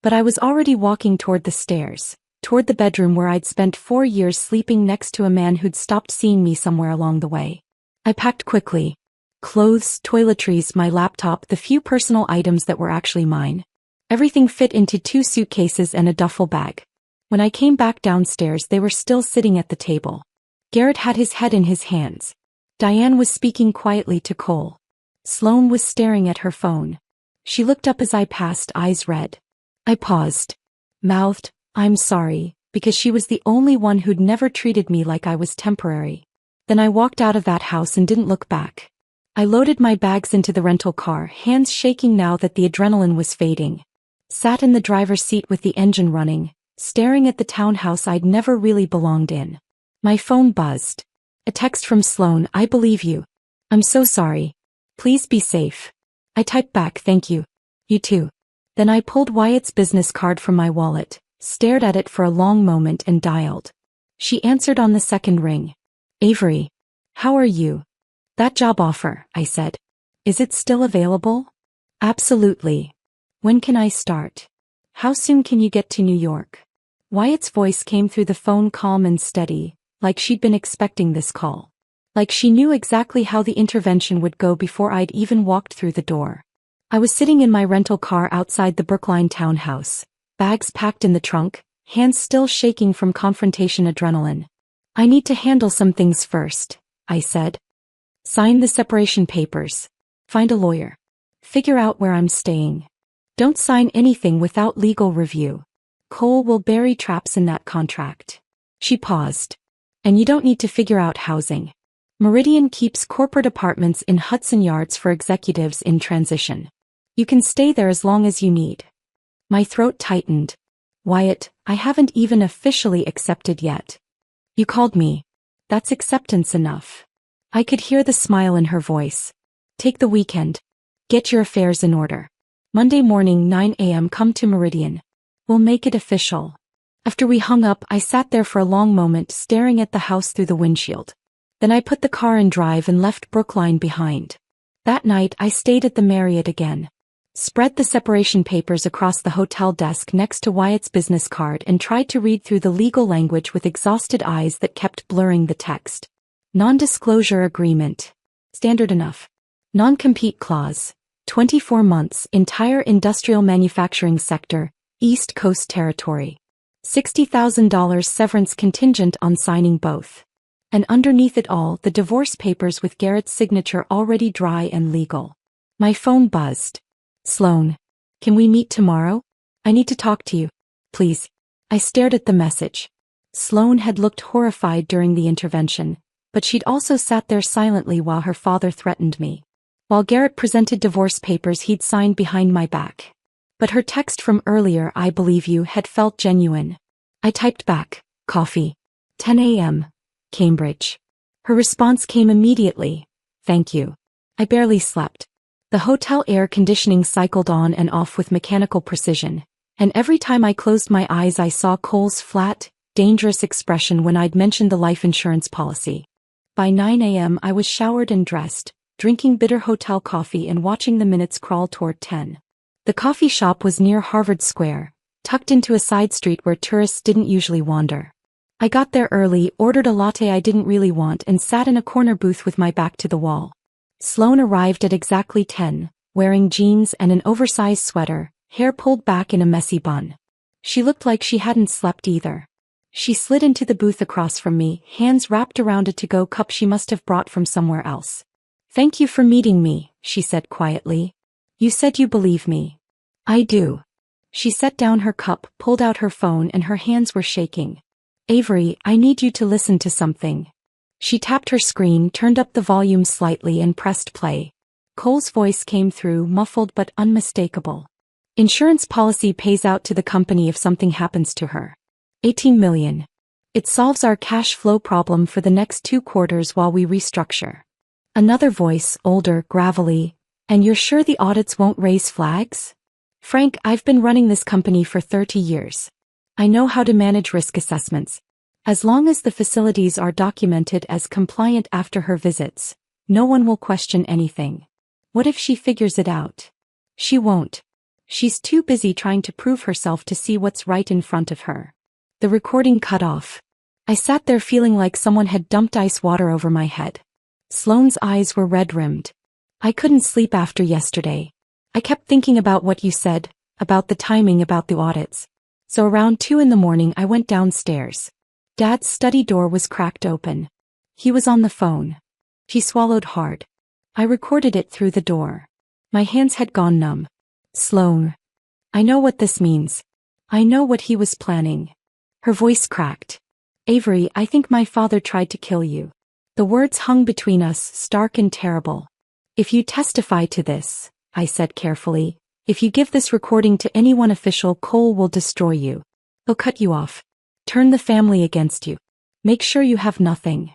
But I was already walking toward the stairs, toward the bedroom where I'd spent 4 years sleeping next to a man who'd stopped seeing me somewhere along the way. I packed quickly. Clothes, toiletries, my laptop, the few personal items that were actually mine. Everything fit into 2 suitcases and a duffel bag. When I came back downstairs, they were still sitting at the table. Garrett had his head in his hands. Diane was speaking quietly to Cole. Sloane was staring at her phone. She looked up as I passed, eyes red. I paused. Mouthed, I'm sorry, because she was the only one who'd never treated me like I was temporary. Then I walked out of that house and didn't look back. I loaded my bags into the rental car, hands shaking now that the adrenaline was fading. Sat in the driver's seat with the engine running, staring at the townhouse I'd never really belonged in. My phone buzzed. A text from Sloane, I believe you. I'm so sorry. Please be safe. I typed back, thank you. You too. Then I pulled Wyatt's business card from my wallet, stared at it for a long moment and dialed. She answered on the second ring. Avery. How are you? That job offer, I said. Is it still available? Absolutely. When can I start? How soon can you get to New York? Wyatt's voice came through the phone calm and steady, like she'd been expecting this call. Like she knew exactly how the intervention would go before I'd even walked through the door. I was sitting in my rental car outside the Brookline townhouse, bags packed in the trunk, hands still shaking from confrontation adrenaline. I need to handle some things first, I said. Sign the separation papers. Find a lawyer. Figure out where I'm staying. Don't sign anything without legal review. Cole will bury traps in that contract. She paused. And you don't need to figure out housing. Meridian keeps corporate apartments in Hudson Yards for executives in transition. You can stay there as long as you need. My throat tightened. Wyatt, I haven't even officially accepted yet. You called me. That's acceptance enough. I could hear the smile in her voice. Take the weekend. Get your affairs in order. Monday morning 9 a.m. come to Meridian. We'll make it official. After we hung up, I sat there for a long moment staring at the house through the windshield. Then I put the car in drive and left Brookline behind. That night I stayed at the Marriott again. Spread the separation papers across the hotel desk next to Wyatt's business card and tried to read through the legal language with exhausted eyes that kept blurring the text. Non-disclosure agreement. Standard enough. Non-compete clause. 24 months, entire industrial manufacturing sector, East Coast territory. $60,000 severance contingent on signing both. And underneath it all, the divorce papers with Garrett's signature already dry and legal. My phone buzzed. Sloan. Can we meet tomorrow? I need to talk to you. Please. I stared at the message. Sloan had looked horrified during the intervention, but she'd also sat there silently while her father threatened me. While Garrett presented divorce papers he'd signed behind my back. But her text from earlier, "I believe you," had felt genuine. I typed back, "Coffee. 10 a.m. Cambridge." Her response came immediately, "Thank you." I barely slept. The hotel air conditioning cycled on and off with mechanical precision, and every time I closed my eyes I saw Cole's flat, dangerous expression when I'd mentioned the life insurance policy. By 9 a.m. I was showered and dressed, drinking bitter hotel coffee and watching the minutes crawl toward 10. The coffee shop was near Harvard Square, tucked into a side street where tourists didn't usually wander. I got there early, ordered a latte I didn't really want, and sat in a corner booth with my back to the wall. Sloan arrived at exactly 10, wearing jeans and an oversized sweater, hair pulled back in a messy bun. She looked like she hadn't slept either. She slid into the booth across from me, hands wrapped around a to-go cup she must have brought from somewhere else. "Thank you for meeting me," she said quietly. "You said you believe me." "I do." She set down her cup, pulled out her phone, and her hands were shaking. "Avery, I need you to listen to something." She tapped her screen, turned up the volume slightly and pressed play. Cole's voice came through, muffled but unmistakable. "Insurance policy pays out to the company if something happens to her. 18 million. It solves our cash flow problem for the next 2 quarters while we restructure." Another voice, older, gravelly, "And you're sure the audits won't raise flags?" "Frank, I've been running this company for 30 years. I know how to manage risk assessments. As long as the facilities are documented as compliant after her visits, no one will question anything." "What if she figures it out?" "She won't. She's too busy trying to prove herself to see what's right in front of her." The recording cut off. I sat there feeling like someone had dumped ice water over my head. Sloane's eyes were red-rimmed. "I couldn't sleep after yesterday. I kept thinking about what you said, about the timing, about the audits. So around 2 in the morning I went downstairs. Dad's study door was cracked open. He was on the phone." She swallowed hard. "I recorded it through the door." My hands had gone numb. "Sloan. I know what this means. I know what he was planning." Her voice cracked. "Avery, I think my father tried to kill you." The words hung between us, stark and terrible. "If you testify to this," I said carefully, "if you give this recording to anyone official, Cole will destroy you. He'll cut you off. Turn the family against you. Make sure you have nothing."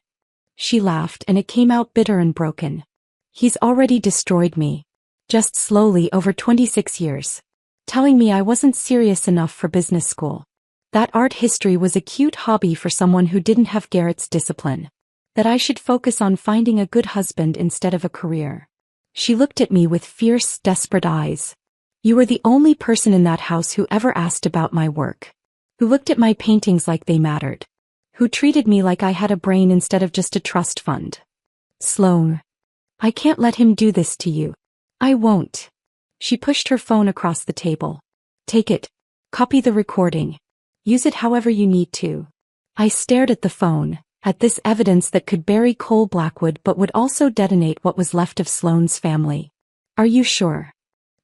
She laughed, and it came out bitter and broken. "He's already destroyed me. Just slowly over 26 years. Telling me I wasn't serious enough for business school. That art history was a cute hobby for someone who didn't have Garrett's discipline. That I should focus on finding a good husband instead of a career." She looked at me with fierce, desperate eyes. "You were the only person in that house who ever asked about my work. Who looked at my paintings like they mattered. Who treated me like I had a brain instead of just a trust fund. Sloan. I can't let him do this to you. I won't." She pushed her phone across the table. "Take it. Copy the recording. Use it however you need to." I stared at the phone, at this evidence that could bury Cole Blackwood but would also detonate what was left of Sloane's family. "Are you sure?"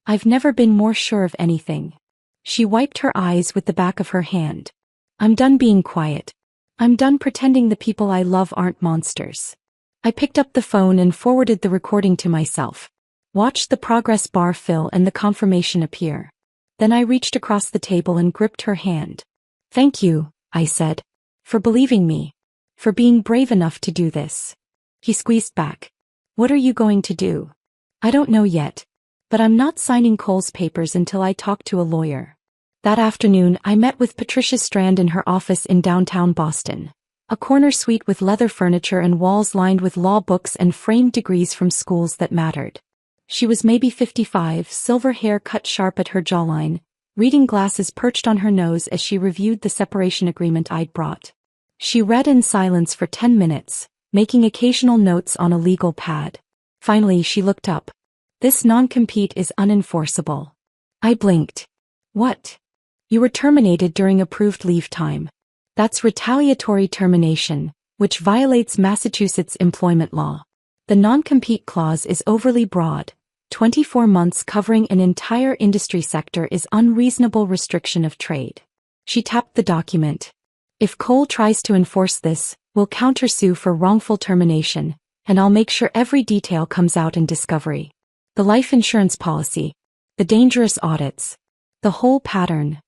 "I've never been more sure of anything." She wiped her eyes with the back of her hand. "I'm done being quiet. I'm done pretending the people I love aren't monsters." I picked up the phone and forwarded the recording to myself. Watched the progress bar fill and the confirmation appear. Then I reached across the table and gripped her hand. "Thank you," I said, "for believing me. For being brave enough to do this." He squeezed back. "What are you going to do?" "I don't know yet. But I'm not signing Cole's papers until I talk to a lawyer." That afternoon I met with Patricia Strand in her office in downtown Boston. A corner suite with leather furniture and walls lined with law books and framed degrees from schools that mattered. She was maybe 55, silver hair cut sharp at her jawline, reading glasses perched on her nose as she reviewed the separation agreement I'd brought. She read in silence for 10 minutes, making occasional notes on a legal pad. Finally she looked up. This non-compete is unenforceable. I blinked. What? You were terminated during approved leave time. That's retaliatory termination, which violates Massachusetts employment law. The non-compete clause is overly broad. 24 months covering an entire industry sector is unreasonable restriction of trade. She tapped the document. If Cole tries to enforce this, we'll countersue for wrongful termination, and I'll make sure every detail comes out in discovery. The life insurance policy, the dangerous audits, the whole pattern.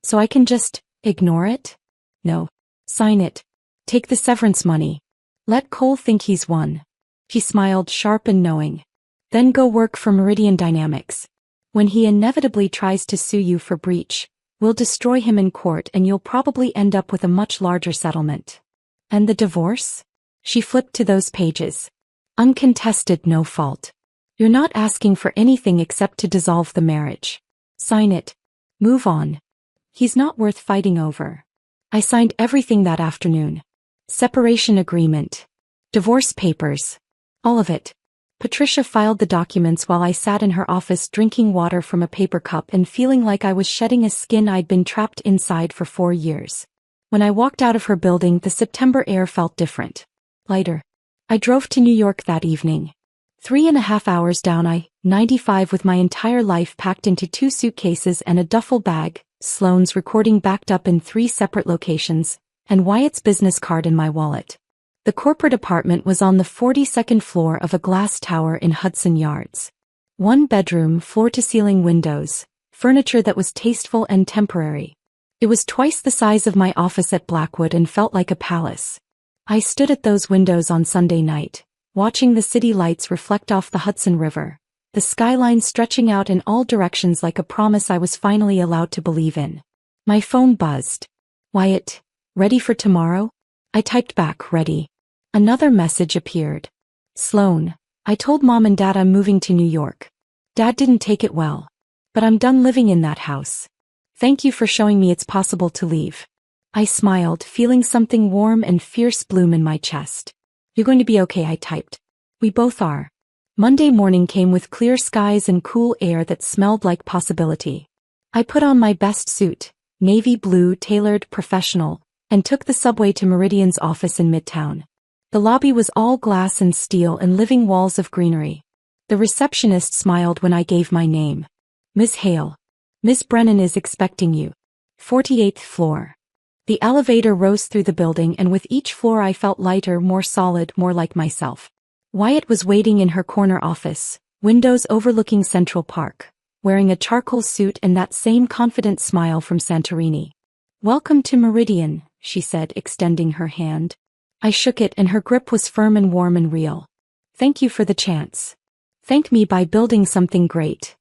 So I can just ignore it? No. Sign it. Take the severance money. Let Cole think he's won. He smiled sharp and knowing. Then go work for Meridian Dynamics. When he inevitably tries to sue you for breach, we'll destroy him in court and you'll probably end up with a much larger settlement. And the divorce? She flipped to those pages. Uncontested, no fault. You're not asking for anything except to dissolve the marriage. Sign it. Move on. He's not worth fighting over. I signed everything that afternoon. Separation agreement. Divorce papers. All of it. Patricia filed the documents while I sat in her office drinking water from a paper cup and feeling like I was shedding a skin I'd been trapped inside for 4 years. When I walked out of her building, the September air felt different. Lighter. I drove to New York that evening. 3.5 hours down I-95 with my entire life packed into 2 suitcases and a duffel bag, Sloane's recording backed up in 3 separate locations, and Wyatt's business card in my wallet. The corporate apartment was on the 42nd floor of a glass tower in Hudson Yards. 1 bedroom, floor-to-ceiling windows, furniture that was tasteful and temporary. It was twice the size of my office at Blackwood and felt like a palace. I stood at those windows on Sunday night, watching the city lights reflect off the Hudson River, the skyline stretching out in all directions like a promise I was finally allowed to believe in. My phone buzzed. Wyatt, ready for tomorrow? I typed back, ready. Another message appeared. Sloane, I told Mom and Dad I'm moving to New York. Dad didn't take it well. But I'm done living in that house. Thank you for showing me it's possible to leave. I smiled, feeling something warm and fierce bloom in my chest. You're going to be okay, I typed. We both are. Monday morning came with clear skies and cool air that smelled like possibility. I put on my best suit, navy blue, tailored, professional, and took the subway to Meridian's office in Midtown. The lobby was all glass and steel and living walls of greenery. The receptionist smiled when I gave my name. Miss Hale. Miss Brennan is expecting you. 48th floor. The elevator rose through the building and with each floor I felt lighter, more solid, more like myself. Wyatt was waiting in her corner office, windows overlooking Central Park, wearing a charcoal suit and that same confident smile from Santorini. Welcome to Meridian, she said, extending her hand. I shook it and her grip was firm and warm and real. Thank you for the chance. Thank me by building something great.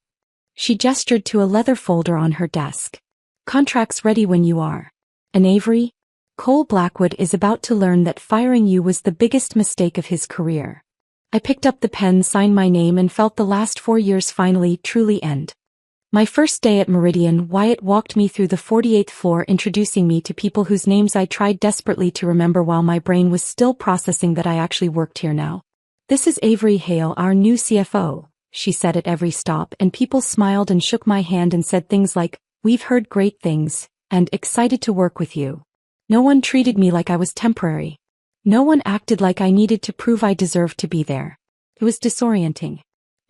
She gestured to a leather folder on her desk. Contracts ready when you are. And Avery? Cole Blackwood is about to learn that firing you was the biggest mistake of his career. I picked up the pen, signed my name and felt the last 4 years finally, truly end. My first day at Meridian, Wyatt walked me through the 48th floor, introducing me to people whose names I tried desperately to remember while my brain was still processing that I actually worked here now. This is Avery Hale, our new CFO, she said at every stop, and people smiled and shook my hand and said things like, we've heard great things, and excited to work with you. No one treated me like I was temporary. No one acted like I needed to prove I deserved to be there. It was disorienting.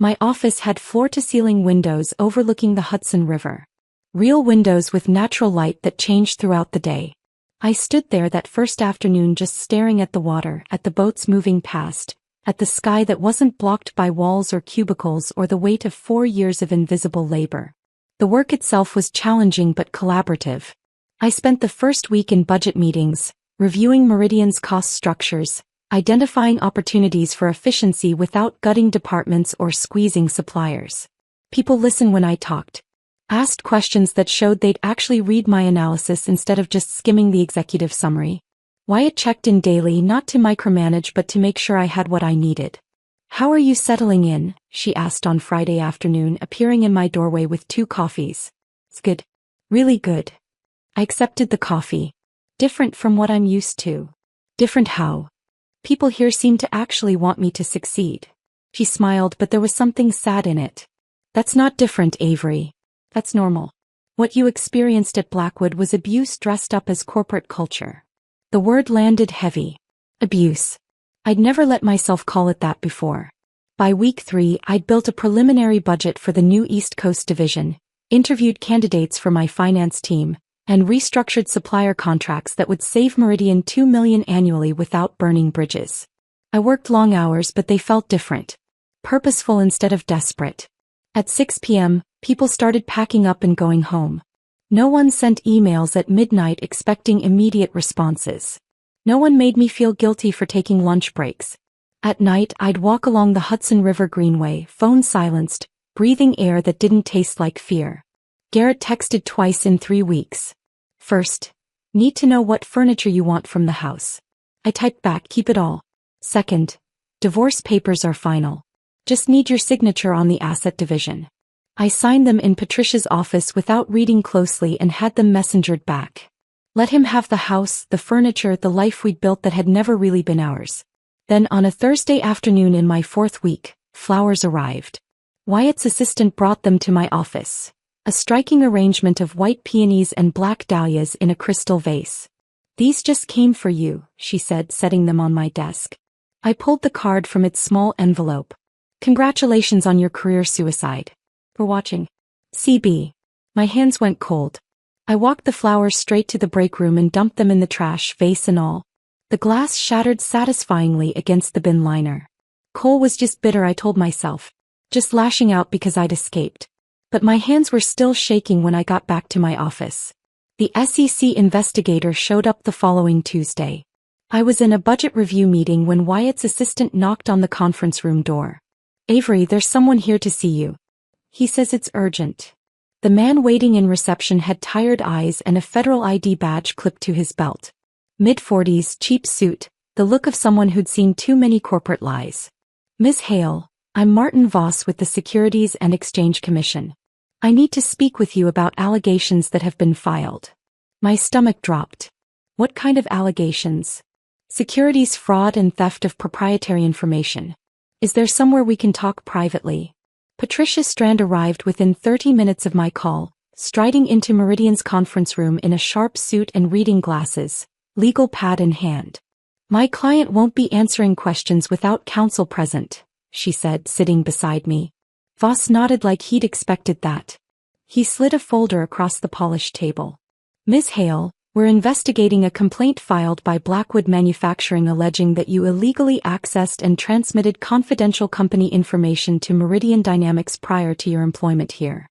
My office had floor-to-ceiling windows overlooking the Hudson River. Real windows with natural light that changed throughout the day. I stood there that first afternoon just staring at the water, at the boats moving past, at the sky that wasn't blocked by walls or cubicles or the weight of 4 years of invisible labor. The work itself was challenging but collaborative. I spent the first week in budget meetings, reviewing Meridian's cost structures, identifying opportunities for efficiency without gutting departments or squeezing suppliers. People listened when I talked. Asked questions that showed they'd actually read my analysis instead of just skimming the executive summary. Wyatt checked in daily, not to micromanage but to make sure I had what I needed. How are you settling in? She asked on Friday afternoon, appearing in my doorway with 2 coffees. It's good. Really good. I accepted the coffee. Different from what I'm used to. Different how? People here seem to actually want me to succeed. She smiled, but there was something sad in it. That's not different, Avery. That's normal. What you experienced at Blackwood was abuse dressed up as corporate culture. The word landed heavy. Abuse. I'd never let myself call it that before. By week 3, I'd built a preliminary budget for the new East Coast division, interviewed candidates for my finance team, and restructured supplier contracts that would save Meridian $2 million annually without burning bridges. I worked long hours, but they felt different. Purposeful instead of desperate. At 6 p.m., people started packing up and going home. No one sent emails at midnight expecting immediate responses. No one made me feel guilty for taking lunch breaks. At night, I'd walk along the Hudson River Greenway, phone silenced, breathing air that didn't taste like fear. Garrett texted twice in 3 weeks. First, need to know what furniture you want from the house. I typed back, keep it all. Second, divorce papers are final. Just need your signature on the asset division. I signed them in Patricia's office without reading closely and had them messengered back. Let him have the house, the furniture, the life we'd built that had never really been ours. Then on a Thursday afternoon in my 4th week, flowers arrived. Wyatt's assistant brought them to my office. A striking arrangement of white peonies and black dahlias in a crystal vase. These just came for you, she said, setting them on my desk. I pulled the card from its small envelope. Congratulations on your career suicide. For watching. CB. My hands went cold. I walked the flowers straight to the break room and dumped them in the trash, vase and all. The glass shattered satisfyingly against the bin liner. Cole was just bitter, I told myself. Just lashing out because I'd escaped. But my hands were still shaking when I got back to my office. The SEC investigator showed up the following Tuesday. I was in a budget review meeting when Wyatt's assistant knocked on the conference room door. Avery, there's someone here to see you. He says it's urgent. The man waiting in reception had tired eyes and a federal ID badge clipped to his belt. Mid-40s, cheap suit, the look of someone who'd seen too many corporate lies. Ms. Hale, I'm Martin Voss with the Securities and Exchange Commission. I need to speak with you about allegations that have been filed. My stomach dropped. What kind of allegations? Securities fraud and theft of proprietary information. Is there somewhere we can talk privately? Patricia Strand arrived within 30 minutes of my call, striding into Meridian's conference room in a sharp suit and reading glasses, legal pad in hand. My client won't be answering questions without counsel present, she said, sitting beside me. Voss nodded like he'd expected that. He slid a folder across the polished table. Ms. Hale, we're investigating a complaint filed by Blackwood Manufacturing alleging that you illegally accessed and transmitted confidential company information to Meridian Dynamics prior to your employment here.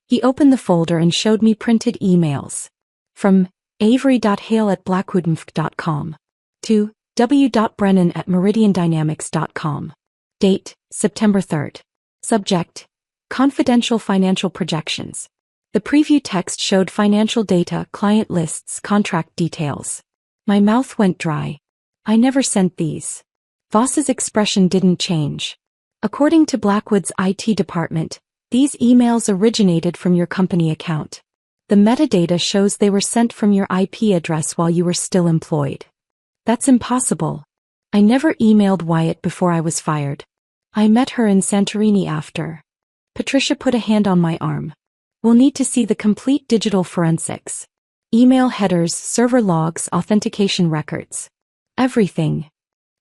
He opened the folder and showed me printed emails. From avery.hale@blackwoodmfg.com to w.brennan@meridiandynamics.com. Date, September 3rd. Subject, confidential financial projections. The preview text showed financial data, client lists, contract details. My mouth went dry. I never sent these. Voss's expression didn't change. According to Blackwood's IT department, these emails originated from your company account. The metadata shows they were sent from your IP address while you were still employed. That's impossible. I never emailed Wyatt before I was fired. I met her in Santorini after. Patricia put a hand on my arm. We'll need to see the complete digital forensics. Email headers, server logs, authentication records. Everything.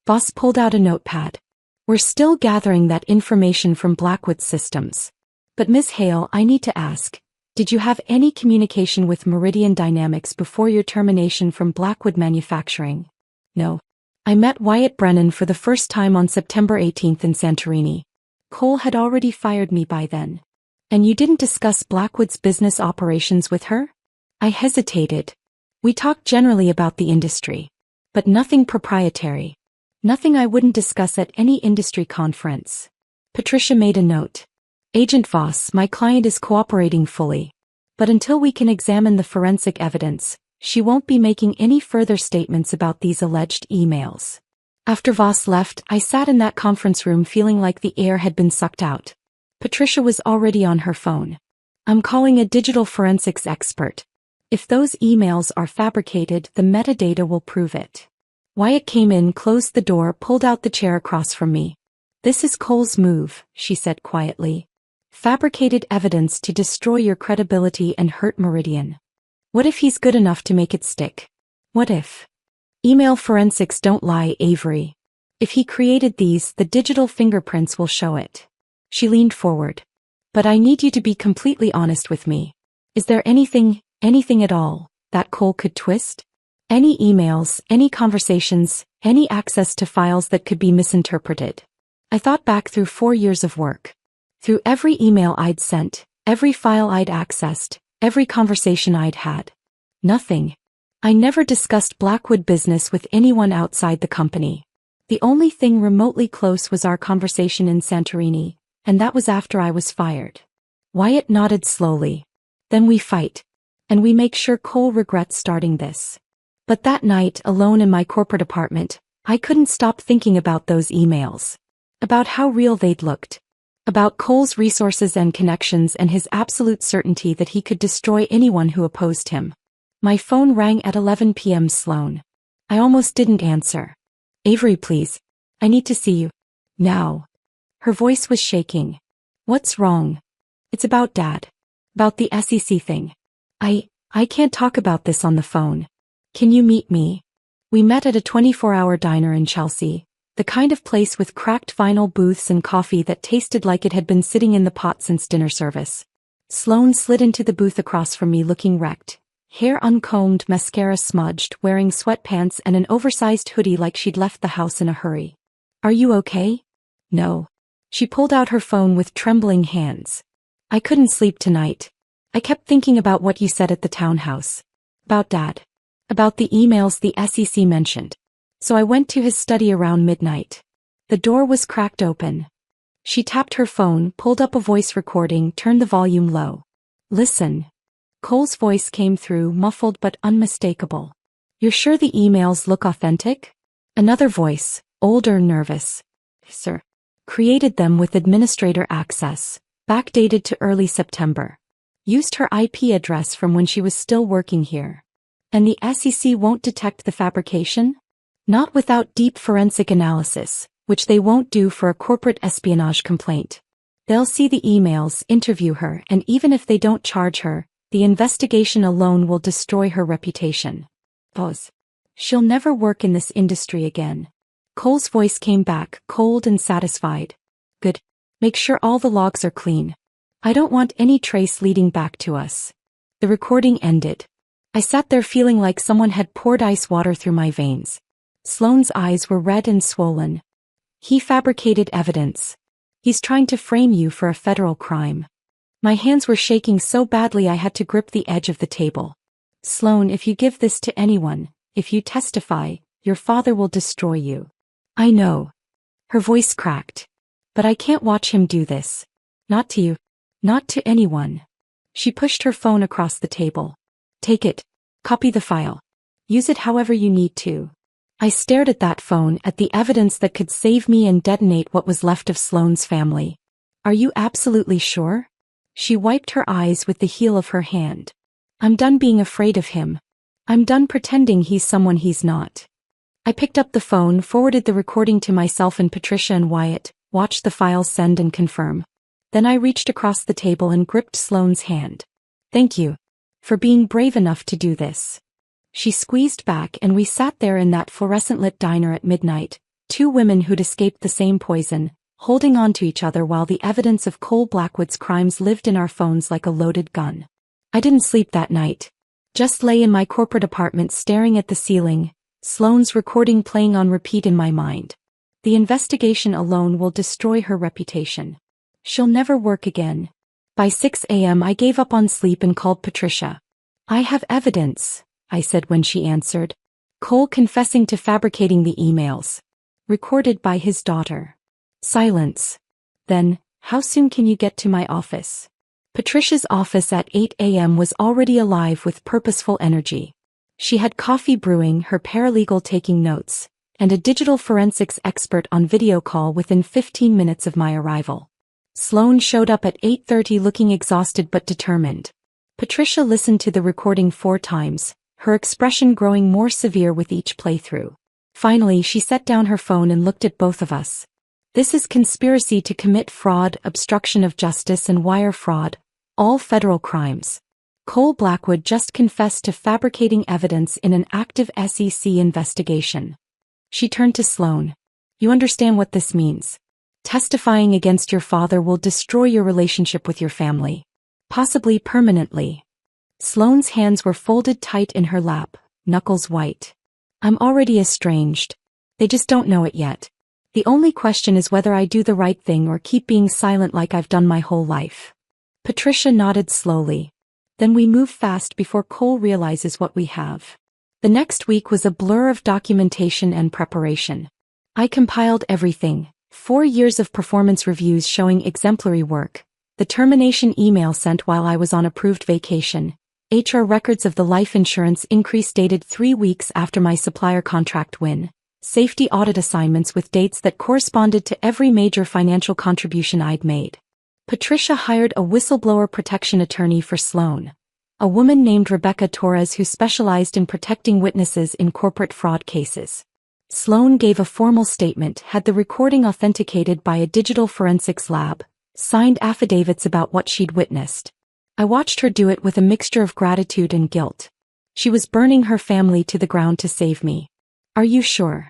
Voss pulled out a notepad. We're still gathering that information from Blackwood's systems. But Ms. Hale, I need to ask, did you have any communication with Meridian Dynamics before your termination from Blackwood Manufacturing? No. I met Wyatt Brennan for the first time on September 18th in Santorini. Cole had already fired me by then. And you didn't discuss Blackwood's business operations with her? I hesitated. We talked generally about the industry. But nothing proprietary. Nothing I wouldn't discuss at any industry conference. Patricia made a note. Agent Voss, my client is cooperating fully. But until we can examine the forensic evidence, she won't be making any further statements about these alleged emails. After Voss left, I sat in that conference room feeling like the air had been sucked out. Patricia was already on her phone. I'm calling a digital forensics expert. If those emails are fabricated, the metadata will prove it. Wyatt came in, closed the door, pulled out the chair across from me. This is Cole's move, she said quietly. Fabricated evidence to destroy your credibility and hurt Meridian. What if he's good enough to make it stick? What if? Email forensics don't lie, Avery. If he created these, the digital fingerprints will show it. She leaned forward. But I need you to be completely honest with me. Is there anything at all, that Cole could twist? Any emails, any conversations, any access to files that could be misinterpreted? I thought back through 4 years of work. Through every email I'd sent, every file I'd accessed, every conversation I'd had. Nothing. I never discussed Blackwood business with anyone outside the company. The only thing remotely close was our conversation in Santorini, and that was after I was fired. Wyatt nodded slowly. Then we fight. And we make sure Cole regrets starting this. But that night, alone in my corporate apartment, I couldn't stop thinking about those emails. About how real they'd looked. About Cole's resources and connections and his absolute certainty that he could destroy anyone who opposed him. My phone rang at 11 p.m. Sloan. I almost didn't answer. Avery, please. I need to see you. Now. Her voice was shaking. What's wrong? It's about Dad. About the SEC thing. I can't talk about this on the phone. Can you meet me? We met at a 24-hour diner in Chelsea, the kind of place with cracked vinyl booths and coffee that tasted like it had been sitting in the pot since dinner service. Sloan slid into the booth across from me looking wrecked, hair uncombed, mascara smudged, wearing sweatpants and an oversized hoodie like she'd left the house in a hurry. Are you okay? No. She pulled out her phone with trembling hands. I couldn't sleep tonight. I kept thinking about what you said at the townhouse. About Dad. About the emails the SEC mentioned. So I went to his study around midnight. The door was cracked open. She tapped her phone, pulled up a voice recording, turned the volume low. Listen. Cole's voice came through, muffled but unmistakable. You're sure the emails look authentic? Another voice, older, nervous. Sir. Created them with administrator access, backdated to early September. Used her IP address from when she was still working here. And the SEC won't detect the fabrication? Not without deep forensic analysis, which they won't do for a corporate espionage complaint. They'll see the emails, interview her, and even if they don't charge her, the investigation alone will destroy her reputation. Pause. She'll never work in this industry again. Cole's voice came back, cold and satisfied. Good. Make sure all the logs are clean. I don't want any trace leading back to us. The recording ended. I sat there feeling like someone had poured ice water through my veins. Sloane's eyes were red and swollen. He fabricated evidence. He's trying to frame you for a federal crime. My hands were shaking so badly I had to grip the edge of the table. Sloane, if you give this to anyone, if you testify, your father will destroy you. I know. Her voice cracked. But I can't watch him do this. Not to you. Not to anyone. She pushed her phone across the table. Take it. Copy the file. Use it however you need to. I stared at that phone, at the evidence that could save me and detonate what was left of Sloane's family. Are you absolutely sure? She wiped her eyes with the heel of her hand. I'm done being afraid of him. I'm done pretending he's someone he's not. I picked up the phone, forwarded the recording to myself and Patricia and Wyatt, watched the file send and confirm. Then I reached across the table and gripped Sloane's hand. Thank you. For being brave enough to do this. She squeezed back and we sat there in that fluorescent-lit diner at midnight, two women who'd escaped the same poison, holding on to each other while the evidence of Cole Blackwood's crimes lived in our phones like a loaded gun. I didn't sleep that night. Just lay in my corporate apartment staring at the ceiling, Sloane's recording playing on repeat in my mind. The investigation alone will destroy her reputation. She'll never work again. By 6 a.m. I gave up on sleep and called Patricia. I have evidence, I said when she answered. Cole confessing to fabricating the emails. Recorded by his daughter. Silence. Then, how soon can you get to my office? Patricia's office at 8 a.m. was already alive with purposeful energy. She had coffee brewing, her paralegal taking notes, and a digital forensics expert on video call within 15 minutes of my arrival. Sloane showed up at 8:30 looking exhausted but determined. Patricia listened to the recording 4 times, her expression growing more severe with each playthrough. Finally she set down her phone and looked at both of us. This is conspiracy to commit fraud, obstruction of justice and wire fraud, all federal crimes. Cole Blackwood just confessed to fabricating evidence in an active SEC investigation. She turned to Sloan. You understand what this means. Testifying against your father will destroy your relationship with your family. Possibly permanently. Sloane's hands were folded tight in her lap, knuckles white. I'm already estranged. They just don't know it yet. The only question is whether I do the right thing or keep being silent like I've done my whole life. Patricia nodded slowly. Then we move fast before Cole realizes what we have. The next week was a blur of documentation and preparation. I compiled everything, 4 years of performance reviews showing exemplary work, the termination email sent while I was on approved vacation, HR records of the life insurance increase dated 3 weeks after my supplier contract win, safety audit assignments with dates that corresponded to every major financial contribution I'd made. Patricia hired a whistleblower protection attorney for Sloan, a woman named Rebecca Torres who specialized in protecting witnesses in corporate fraud cases. Sloan gave a formal statement, had the recording authenticated by a digital forensics lab, signed affidavits about what she'd witnessed. I watched her do it with a mixture of gratitude and guilt. She was burning her family to the ground to save me. Are you sure?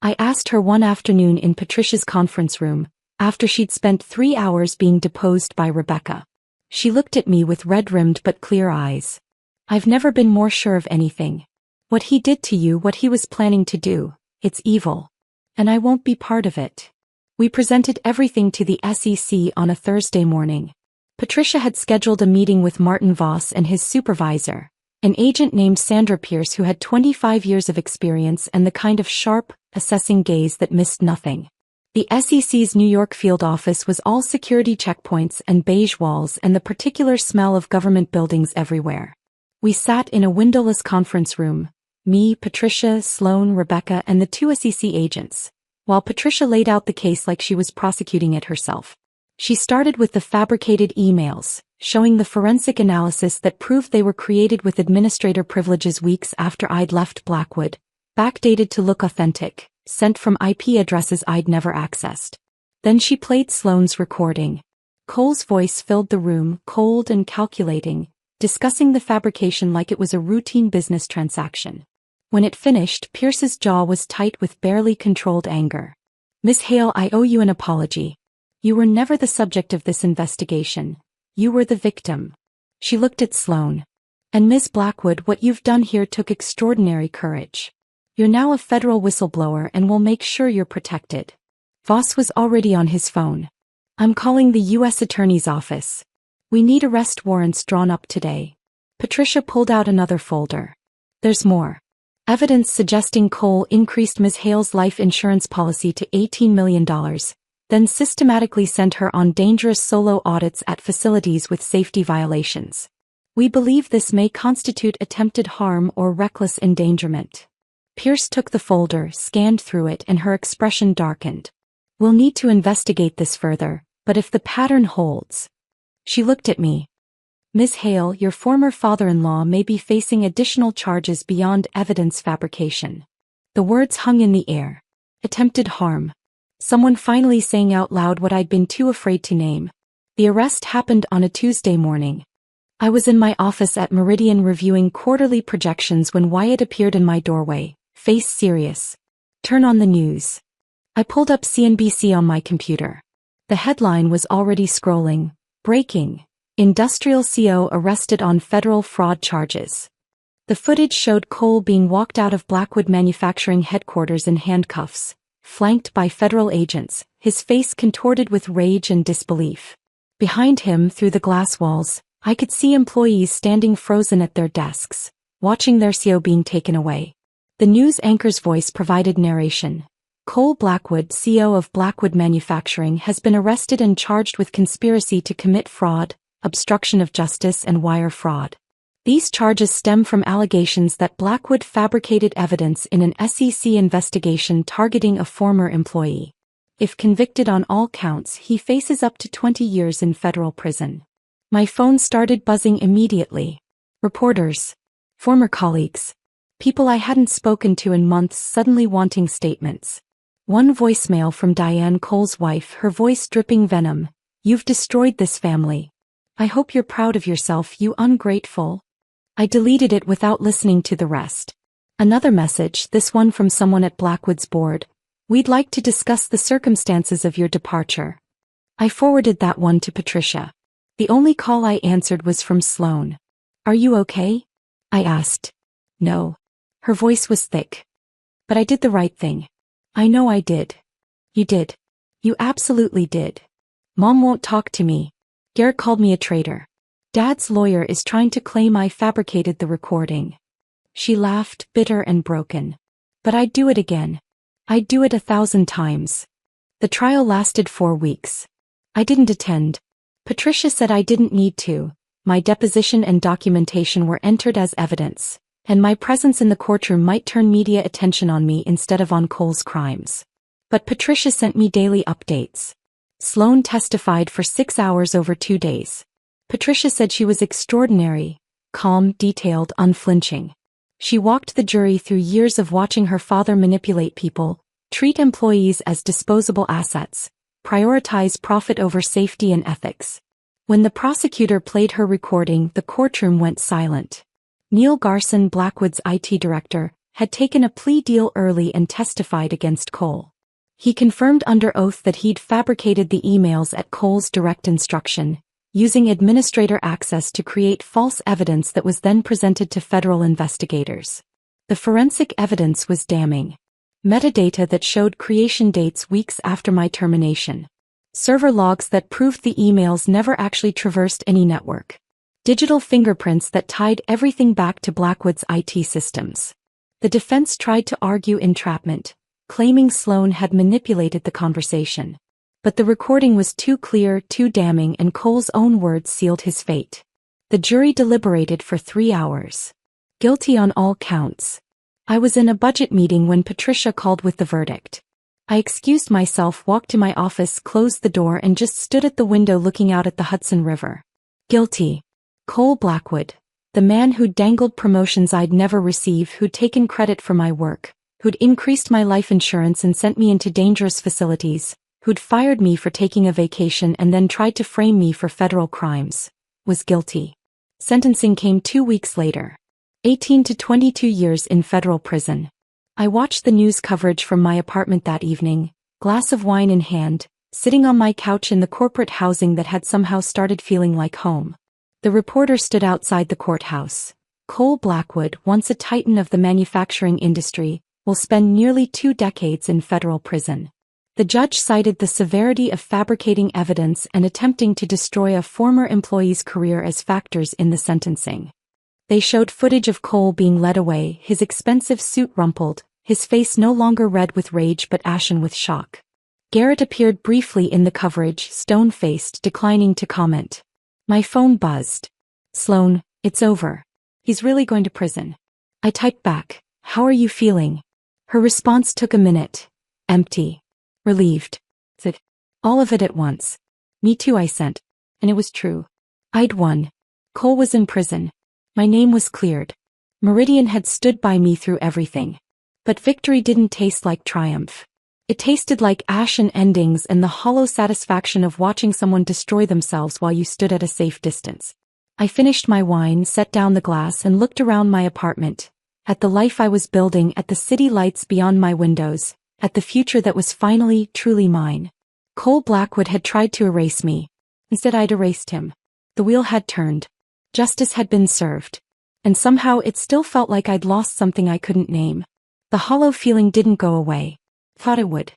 I asked her one afternoon in Patricia's conference room, after she'd spent 3 hours being deposed by Rebecca. She looked at me with red-rimmed but clear eyes. I've never been more sure of anything. What he did to you, what he was planning to do, it's evil. And I won't be part of it. We presented everything to the SEC on a Thursday morning. Patricia had scheduled a meeting with Martin Voss and his supervisor, an agent named Sandra Pierce who had 25 years of experience and the kind of sharp, assessing gaze that missed nothing. The SEC's New York field office was all security checkpoints and beige walls and the particular smell of government buildings everywhere. We sat in a windowless conference room, me, Patricia, Sloan, Rebecca, and the 2 SEC agents, while Patricia laid out the case like she was prosecuting it herself. She started with the fabricated emails, showing the forensic analysis that proved they were created with administrator privileges weeks after I'd left Blackwood, backdated to look authentic, sent from IP addresses I'd never accessed. Then she played Sloane's recording. Cole's voice filled the room, cold and calculating, discussing the fabrication like it was a routine business transaction. When it finished, Pierce's jaw was tight with barely controlled anger. Miss Hale, I owe you an apology. You were never the subject of this investigation. You were the victim. She looked at Sloan. And Ms. Blackwood, what you've done here took extraordinary courage. You're now a federal whistleblower and we'll make sure you're protected. Voss was already on his phone. I'm calling the U.S. Attorney's Office. We need arrest warrants drawn up today. Patricia pulled out another folder. There's more. Evidence suggesting Cole increased Ms. Hale's life insurance policy to $18 million, then systematically sent her on dangerous solo audits at facilities with safety violations. We believe this may constitute attempted harm or reckless endangerment. Pierce took the folder, scanned through it, and her expression darkened. We'll need to investigate this further, but if the pattern holds... She looked at me. Ms. Hale, your former father-in-law may be facing additional charges beyond evidence fabrication. The words hung in the air. Attempted harm. Someone finally saying out loud what I'd been too afraid to name. The arrest happened on a Tuesday morning. I was in my office at Meridian reviewing quarterly projections when Wyatt appeared in my doorway, face serious. Turn on the news. I pulled up CNBC on my computer. The headline was already scrolling. Breaking. Industrial CO arrested on federal fraud charges. The footage showed Cole being walked out of Blackwood Manufacturing headquarters in handcuffs, flanked by federal agents, his face contorted with rage and disbelief. Behind him, through the glass walls, I could see employees standing frozen at their desks, watching their CO being taken away. The news anchor's voice provided narration. Cole Blackwood, CEO of Blackwood Manufacturing, has been arrested and charged with conspiracy to commit fraud, obstruction of justice, and wire fraud. These charges stem from allegations that Blackwood fabricated evidence in an SEC investigation targeting a former employee. If convicted on all counts, he faces up to 20 years in federal prison. My phone started buzzing immediately. Reporters, former colleagues, people I hadn't spoken to in months suddenly wanting statements. One voicemail from Diane Cole's wife, her voice dripping venom. "You've destroyed this family. I hope you're proud of yourself, you ungrateful." I deleted it without listening to the rest. Another message, this one from someone at Blackwood's board. "We'd like to discuss the circumstances of your departure." I forwarded that one to Patricia. The only call I answered was from Sloan. "Are you okay?" I asked. "No." Her voice was thick. "But I did the right thing." "I know I did." "You did. You absolutely did. Mom won't talk to me. Garrett called me a traitor. Dad's lawyer is trying to claim I fabricated the recording." She laughed, bitter and broken. "But I'd do it again. I'd do it 1,000 times. The trial lasted 4 weeks. I didn't attend. Patricia said I didn't need to. My deposition and documentation were entered as evidence, and my presence in the courtroom might turn media attention on me instead of on Cole's crimes. But Patricia sent me daily updates. Sloan testified for 6 hours over 2 days. Patricia said she was extraordinary, calm, detailed, unflinching. She walked the jury through years of watching her father manipulate people, treat employees as disposable assets, prioritize profit over safety and ethics. When the prosecutor played her recording, the courtroom went silent. Neil Garson, Blackwood's IT director, had taken a plea deal early and testified against Cole. He confirmed under oath that he'd fabricated the emails at Cole's direct instruction, using administrator access to create false evidence that was then presented to federal investigators. The forensic evidence was damning. Metadata that showed creation dates weeks after my termination. Server logs that proved the emails never actually traversed any network. Digital fingerprints that tied everything back to Blackwood's IT systems. The defense tried to argue entrapment, claiming Sloan had manipulated the conversation. But the recording was too clear, too damning, and Cole's own words sealed his fate. The jury deliberated for 3 hours. Guilty on all counts. I was in a budget meeting when Patricia called with the verdict. I excused myself, walked to my office, closed the door, and just stood at the window looking out at the Hudson River. Guilty. Cole Blackwood, the man who'd dangled promotions I'd never receive, who'd taken credit for my work, who'd increased my life insurance and sent me into dangerous facilities, who'd fired me for taking a vacation and then tried to frame me for federal crimes, was guilty. Sentencing came 2 weeks later. 18 to 22 years in federal prison. I watched the news coverage from my apartment that evening, glass of wine in hand, sitting on my couch in the corporate housing that had somehow started feeling like home. The reporter stood outside the courthouse. Cole Blackwood, once a titan of the manufacturing industry, will spend nearly 2 decades in federal prison. The judge cited the severity of fabricating evidence and attempting to destroy a former employee's career as factors in the sentencing. They showed footage of Cole being led away, his expensive suit rumpled, his face no longer red with rage but ashen with shock. Garrett appeared briefly in the coverage, stone-faced, declining to comment. My phone buzzed. "Sloan, it's over. He's really going to prison." I typed back, "How are you feeling?" Her response took a minute. "Empty. Relieved." Said, "All of it at once." "Me too," I sent. And it was true. I'd won. Cole was in prison. My name was cleared. Meridian had stood by me through everything. But victory didn't taste like triumph. It tasted like ashen endings and the hollow satisfaction of watching someone destroy themselves while you stood at a safe distance. I finished my wine, set down the glass, and looked around my apartment, at the life I was building, at the city lights beyond my windows, at the future that was finally, truly mine. Cole Blackwood had tried to erase me. Instead, I'd erased him. The wheel had turned. Justice had been served. And somehow it still felt like I'd lost something I couldn't name. The hollow feeling didn't go away. Thought it would.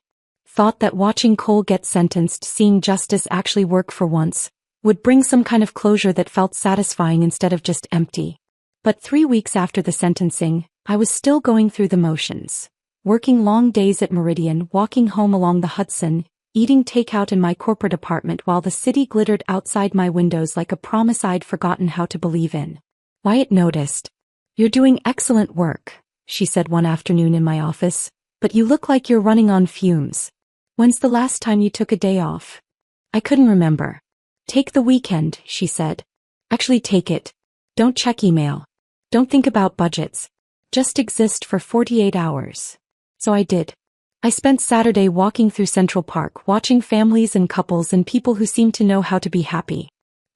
Thought that watching Cole get sentenced, seeing justice actually work for once, would bring some kind of closure that felt satisfying instead of just empty. But 3 weeks after the sentencing, I was still going through the motions. Working long days at Meridian, walking home along the Hudson, eating takeout in my corporate apartment while the city glittered outside my windows like a promise I'd forgotten how to believe in. Wyatt noticed. "You're doing excellent work," she said one afternoon in my office, "but you look like you're running on fumes. When's the last time you took a day off?" I couldn't remember. "Take the weekend," she said. "Actually take it. Don't check email. Don't think about budgets. Just exist for 48 hours. So I did. I spent Saturday walking through Central Park, watching families and couples and people who seemed to know how to be happy.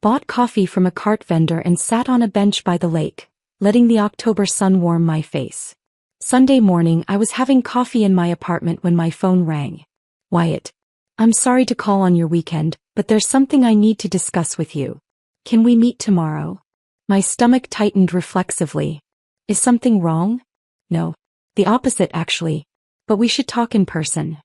Bought coffee from a cart vendor and sat on a bench by the lake, letting the October sun warm my face. Sunday morning, I was having coffee in my apartment when my phone rang. Wyatt. I'm sorry to call on your weekend, but there's something I need to discuss with you. Can we meet tomorrow? My stomach tightened reflexively. Is something wrong? No. The opposite, actually. But we should talk in person.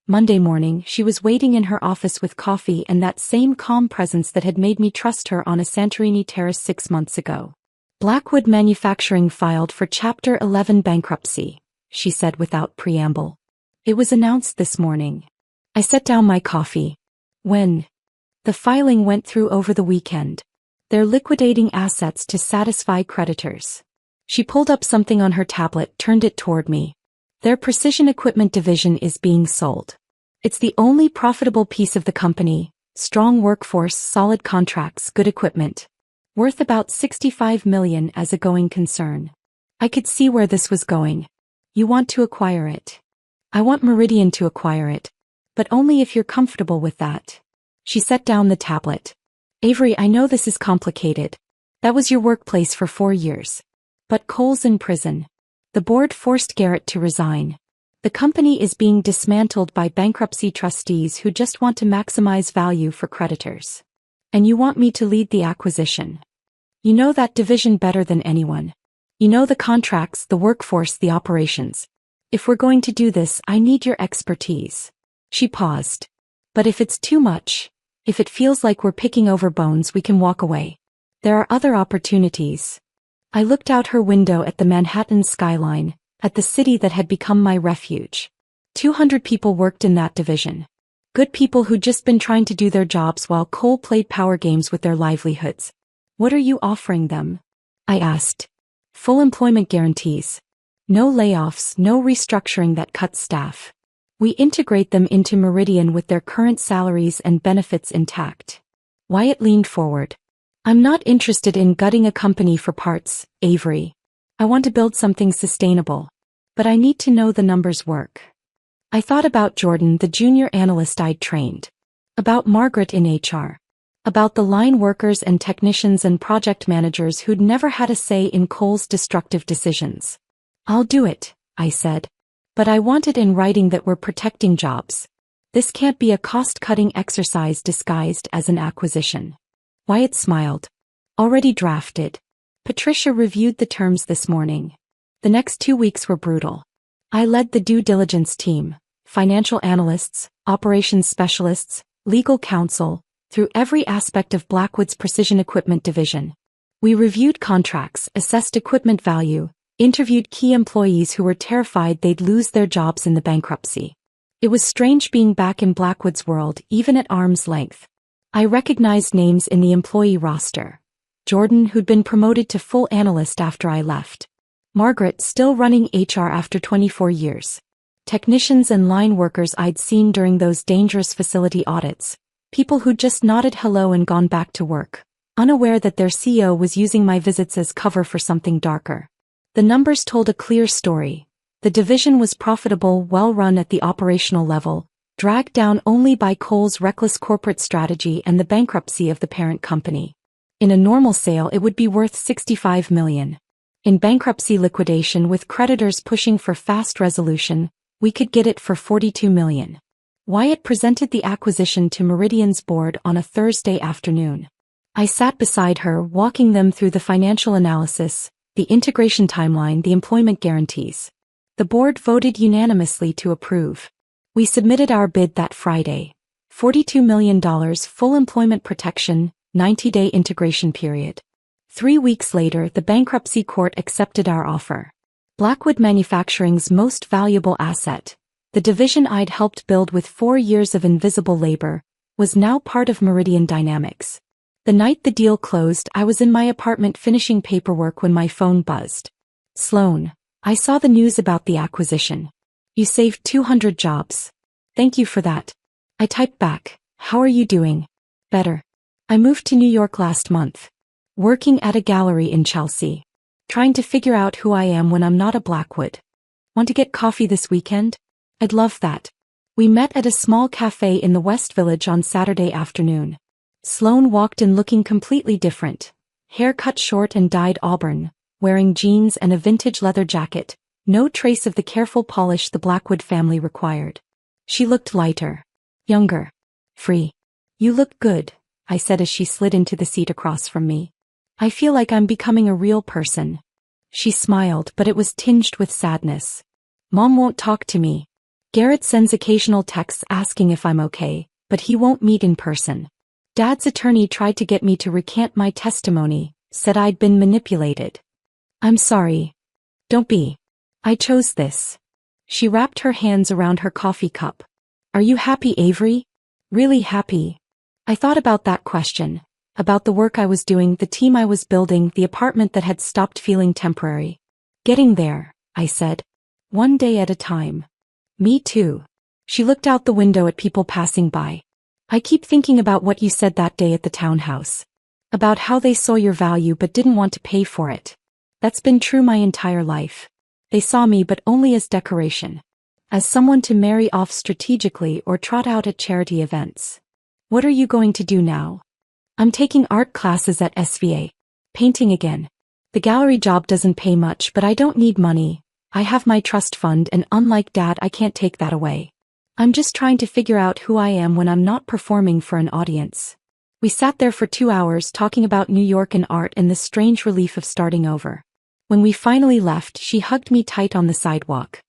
Monday morning, she was waiting in her office with coffee and that same calm presence that had made me trust her on a Santorini terrace 6 months ago. Blackwood Manufacturing filed for Chapter 11 bankruptcy, she said without preamble. It was announced this morning. I set down my coffee. When? The filing went through over the weekend. They're liquidating assets to satisfy creditors. She pulled up something on her tablet, turned it toward me. Their precision equipment division is being sold. It's the only profitable piece of the company, strong workforce, solid contracts, good equipment. Worth about $65 million as a going concern. I could see where this was going. You want to acquire it. I want Meridian to acquire it. But only if you're comfortable with that. She set down the tablet. Avery, I know this is complicated. That was your workplace for 4 years. But Cole's in prison. The board forced Garrett to resign. The company is being dismantled by bankruptcy trustees who just want to maximize value for creditors. And you want me to lead the acquisition. You know that division better than anyone. You know the contracts, the workforce, the operations. If we're going to do this, I need your expertise. She paused. But if it's too much, if it feels like we're picking over bones, we can walk away. There are other opportunities. I looked out her window at the Manhattan skyline, at the city that had become my refuge. 200 people worked in that division. Good people who'd just been trying to do their jobs while Cole played power games with their livelihoods. What are you offering them? I asked. Full employment guarantees. No layoffs, no restructuring that cuts staff. We integrate them into Meridian with their current salaries and benefits intact. Wyatt leaned forward. I'm not interested in gutting a company for parts, Avery. I want to build something sustainable. But I need to know the numbers work. I thought about Jordan, the junior analyst I'd trained. About Margaret in HR. About the line workers and technicians and project managers who'd never had a say in Cole's destructive decisions. I'll do it, I said. But I want it in writing that we're protecting jobs. This can't be a cost-cutting exercise disguised as an acquisition. Wyatt smiled. Already drafted. Patricia reviewed the terms this morning. The next 2 weeks were brutal. I led the due diligence team, financial analysts, operations specialists, legal counsel, through every aspect of Blackwood's precision equipment division. We reviewed contracts, assessed equipment value, interviewed key employees who were terrified they'd lose their jobs in the bankruptcy. It was strange being back in Blackwood's world, even at arm's length. I recognized names in the employee roster. Jordan, who'd been promoted to full analyst after I left. Margaret, still running HR after 24 years. Technicians and line workers I'd seen during those dangerous facility audits. People who'd just nodded hello and gone back to work, unaware that their CEO was using my visits as cover for something darker. The numbers told a clear story. The division was profitable, well-run at the operational level, dragged down only by Cole's reckless corporate strategy and the bankruptcy of the parent company. In a normal sale, it would be worth $65 million. In bankruptcy liquidation, with creditors pushing for fast resolution, we could get it for $42 million. Wyatt presented the acquisition to Meridian's board on a Thursday afternoon. I sat beside her, walking them through the financial analysis, the integration timeline, the employment guarantees. The board voted unanimously to approve. We submitted our bid that Friday. $42 million full employment protection, 90-day integration period. 3 weeks later, the bankruptcy court accepted our offer. Blackwood Manufacturing's most valuable asset, the division I'd helped build with 4 years of invisible labor, was now part of Meridian Dynamics. The night the deal closed, I was in my apartment finishing paperwork when my phone buzzed. Sloan, I saw the news about the acquisition. You saved 200 jobs. Thank you for that. I typed back, how are you doing? Better. I moved to New York last month. Working at a gallery in Chelsea. Trying to figure out who I am when I'm not a Blackwood. Want to get coffee this weekend? I'd love that. We met at a small cafe in the West Village on Saturday afternoon. Sloane walked in looking completely different. Hair cut short and dyed auburn, wearing jeans and a vintage leather jacket, no trace of the careful polish the Blackwood family required. She looked lighter. Younger. Free. You look good, I said as she slid into the seat across from me. I feel like I'm becoming a real person. She smiled, but it was tinged with sadness. Mom won't talk to me. Garrett sends occasional texts asking if I'm okay, but he won't meet in person. Dad's attorney tried to get me to recant my testimony, said I'd been manipulated. I'm sorry. Don't be. I chose this. She wrapped her hands around her coffee cup. Are you happy, Avery? Really happy? I thought about that question, about the work I was doing, the team I was building, the apartment that had stopped feeling temporary. Getting there, I said. One day at a time. Me too. She looked out the window at people passing by. I keep thinking about what you said that day at the townhouse. About how they saw your value but didn't want to pay for it. That's been true my entire life. They saw me but only as decoration. As someone to marry off strategically or trot out at charity events. What are you going to do now? I'm taking art classes at SVA. Painting again. The gallery job doesn't pay much, but I don't need money. I have my trust fund, and unlike Dad, I can't take that away. I'm just trying to figure out who I am when I'm not performing for an audience. We sat there for 2 hours talking about New York and art and the strange relief of starting over. When we finally left, she hugged me tight on the sidewalk.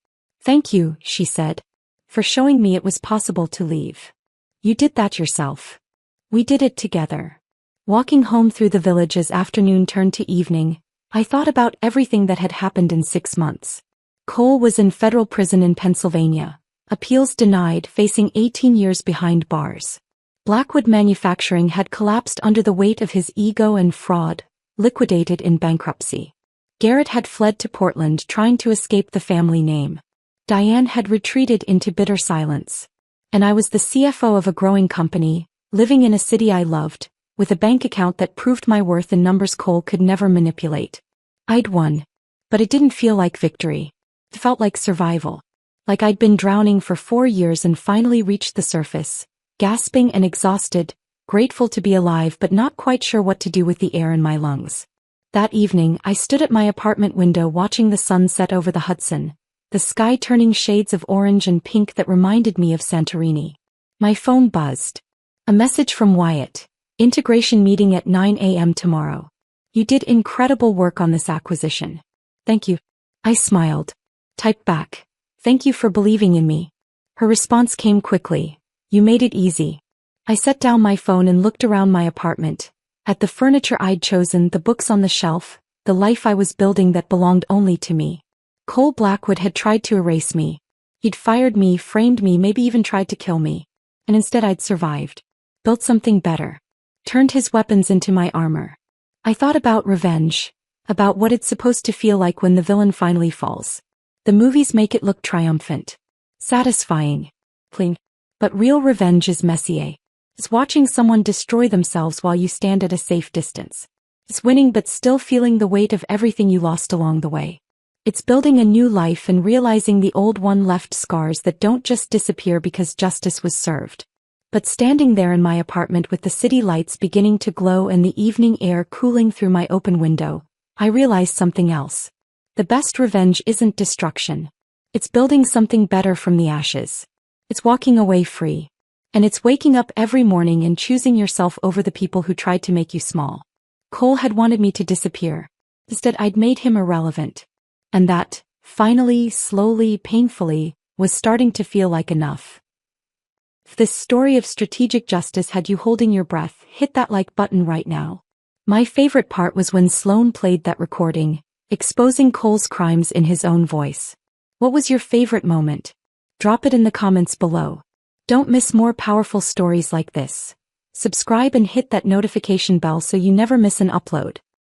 Thank you, she said, for showing me it was possible to leave. You did that yourself. We did it together. Walking home through the village as afternoon turned to evening, I thought about everything that had happened in 6 months. Cole was in federal prison in Pennsylvania. Appeals denied, facing 18 years behind bars. Blackwood Manufacturing had collapsed under the weight of his ego and fraud, liquidated in bankruptcy. Garrett had fled to Portland trying to escape the family name. Diane had retreated into bitter silence. And I was the CFO of a growing company, living in a city I loved, with a bank account that proved my worth in numbers Cole could never manipulate. I'd won. But it didn't feel like victory. It felt like survival. Like I'd been drowning for 4 years and finally reached the surface, gasping and exhausted, grateful to be alive but not quite sure what to do with the air in my lungs. That evening, I stood at my apartment window watching the sun set over the Hudson, the sky turning shades of orange and pink that reminded me of Santorini. My phone buzzed. A message from Wyatt. Integration meeting at 9 a.m. tomorrow. You did incredible work on this acquisition. Thank you. I smiled. Typed back. Thank you for believing in me. Her response came quickly. You made it easy. I set down my phone and looked around my apartment. At the furniture I'd chosen, the books on the shelf, the life I was building that belonged only to me. Cole Blackwood had tried to erase me. He'd fired me, framed me, maybe even tried to kill me. And instead I'd survived. Built something better. Turned his weapons into my armor. I thought about revenge. About what it's supposed to feel like when the villain finally falls. The movies make it look triumphant. Satisfying. Clean. But real revenge is messy. It's watching someone destroy themselves while you stand at a safe distance. It's winning but still feeling the weight of everything you lost along the way. It's building a new life and realizing the old one left scars that don't just disappear because justice was served. But standing there in my apartment with the city lights beginning to glow and the evening air cooling through my open window, I realized something else. The best revenge isn't destruction. It's building something better from the ashes. It's walking away free. And it's waking up every morning and choosing yourself over the people who tried to make you small. Cole had wanted me to disappear. Instead, I'd made him irrelevant. And that, finally, slowly, painfully, was starting to feel like enough. If this story of strategic justice had you holding your breath, hit that like button right now. My favorite part was when Sloane played that recording, exposing Cole's crimes in his own voice. What was your favorite moment? Drop it in the comments below. Don't miss more powerful stories like this. Subscribe and hit that notification bell so you never miss an upload.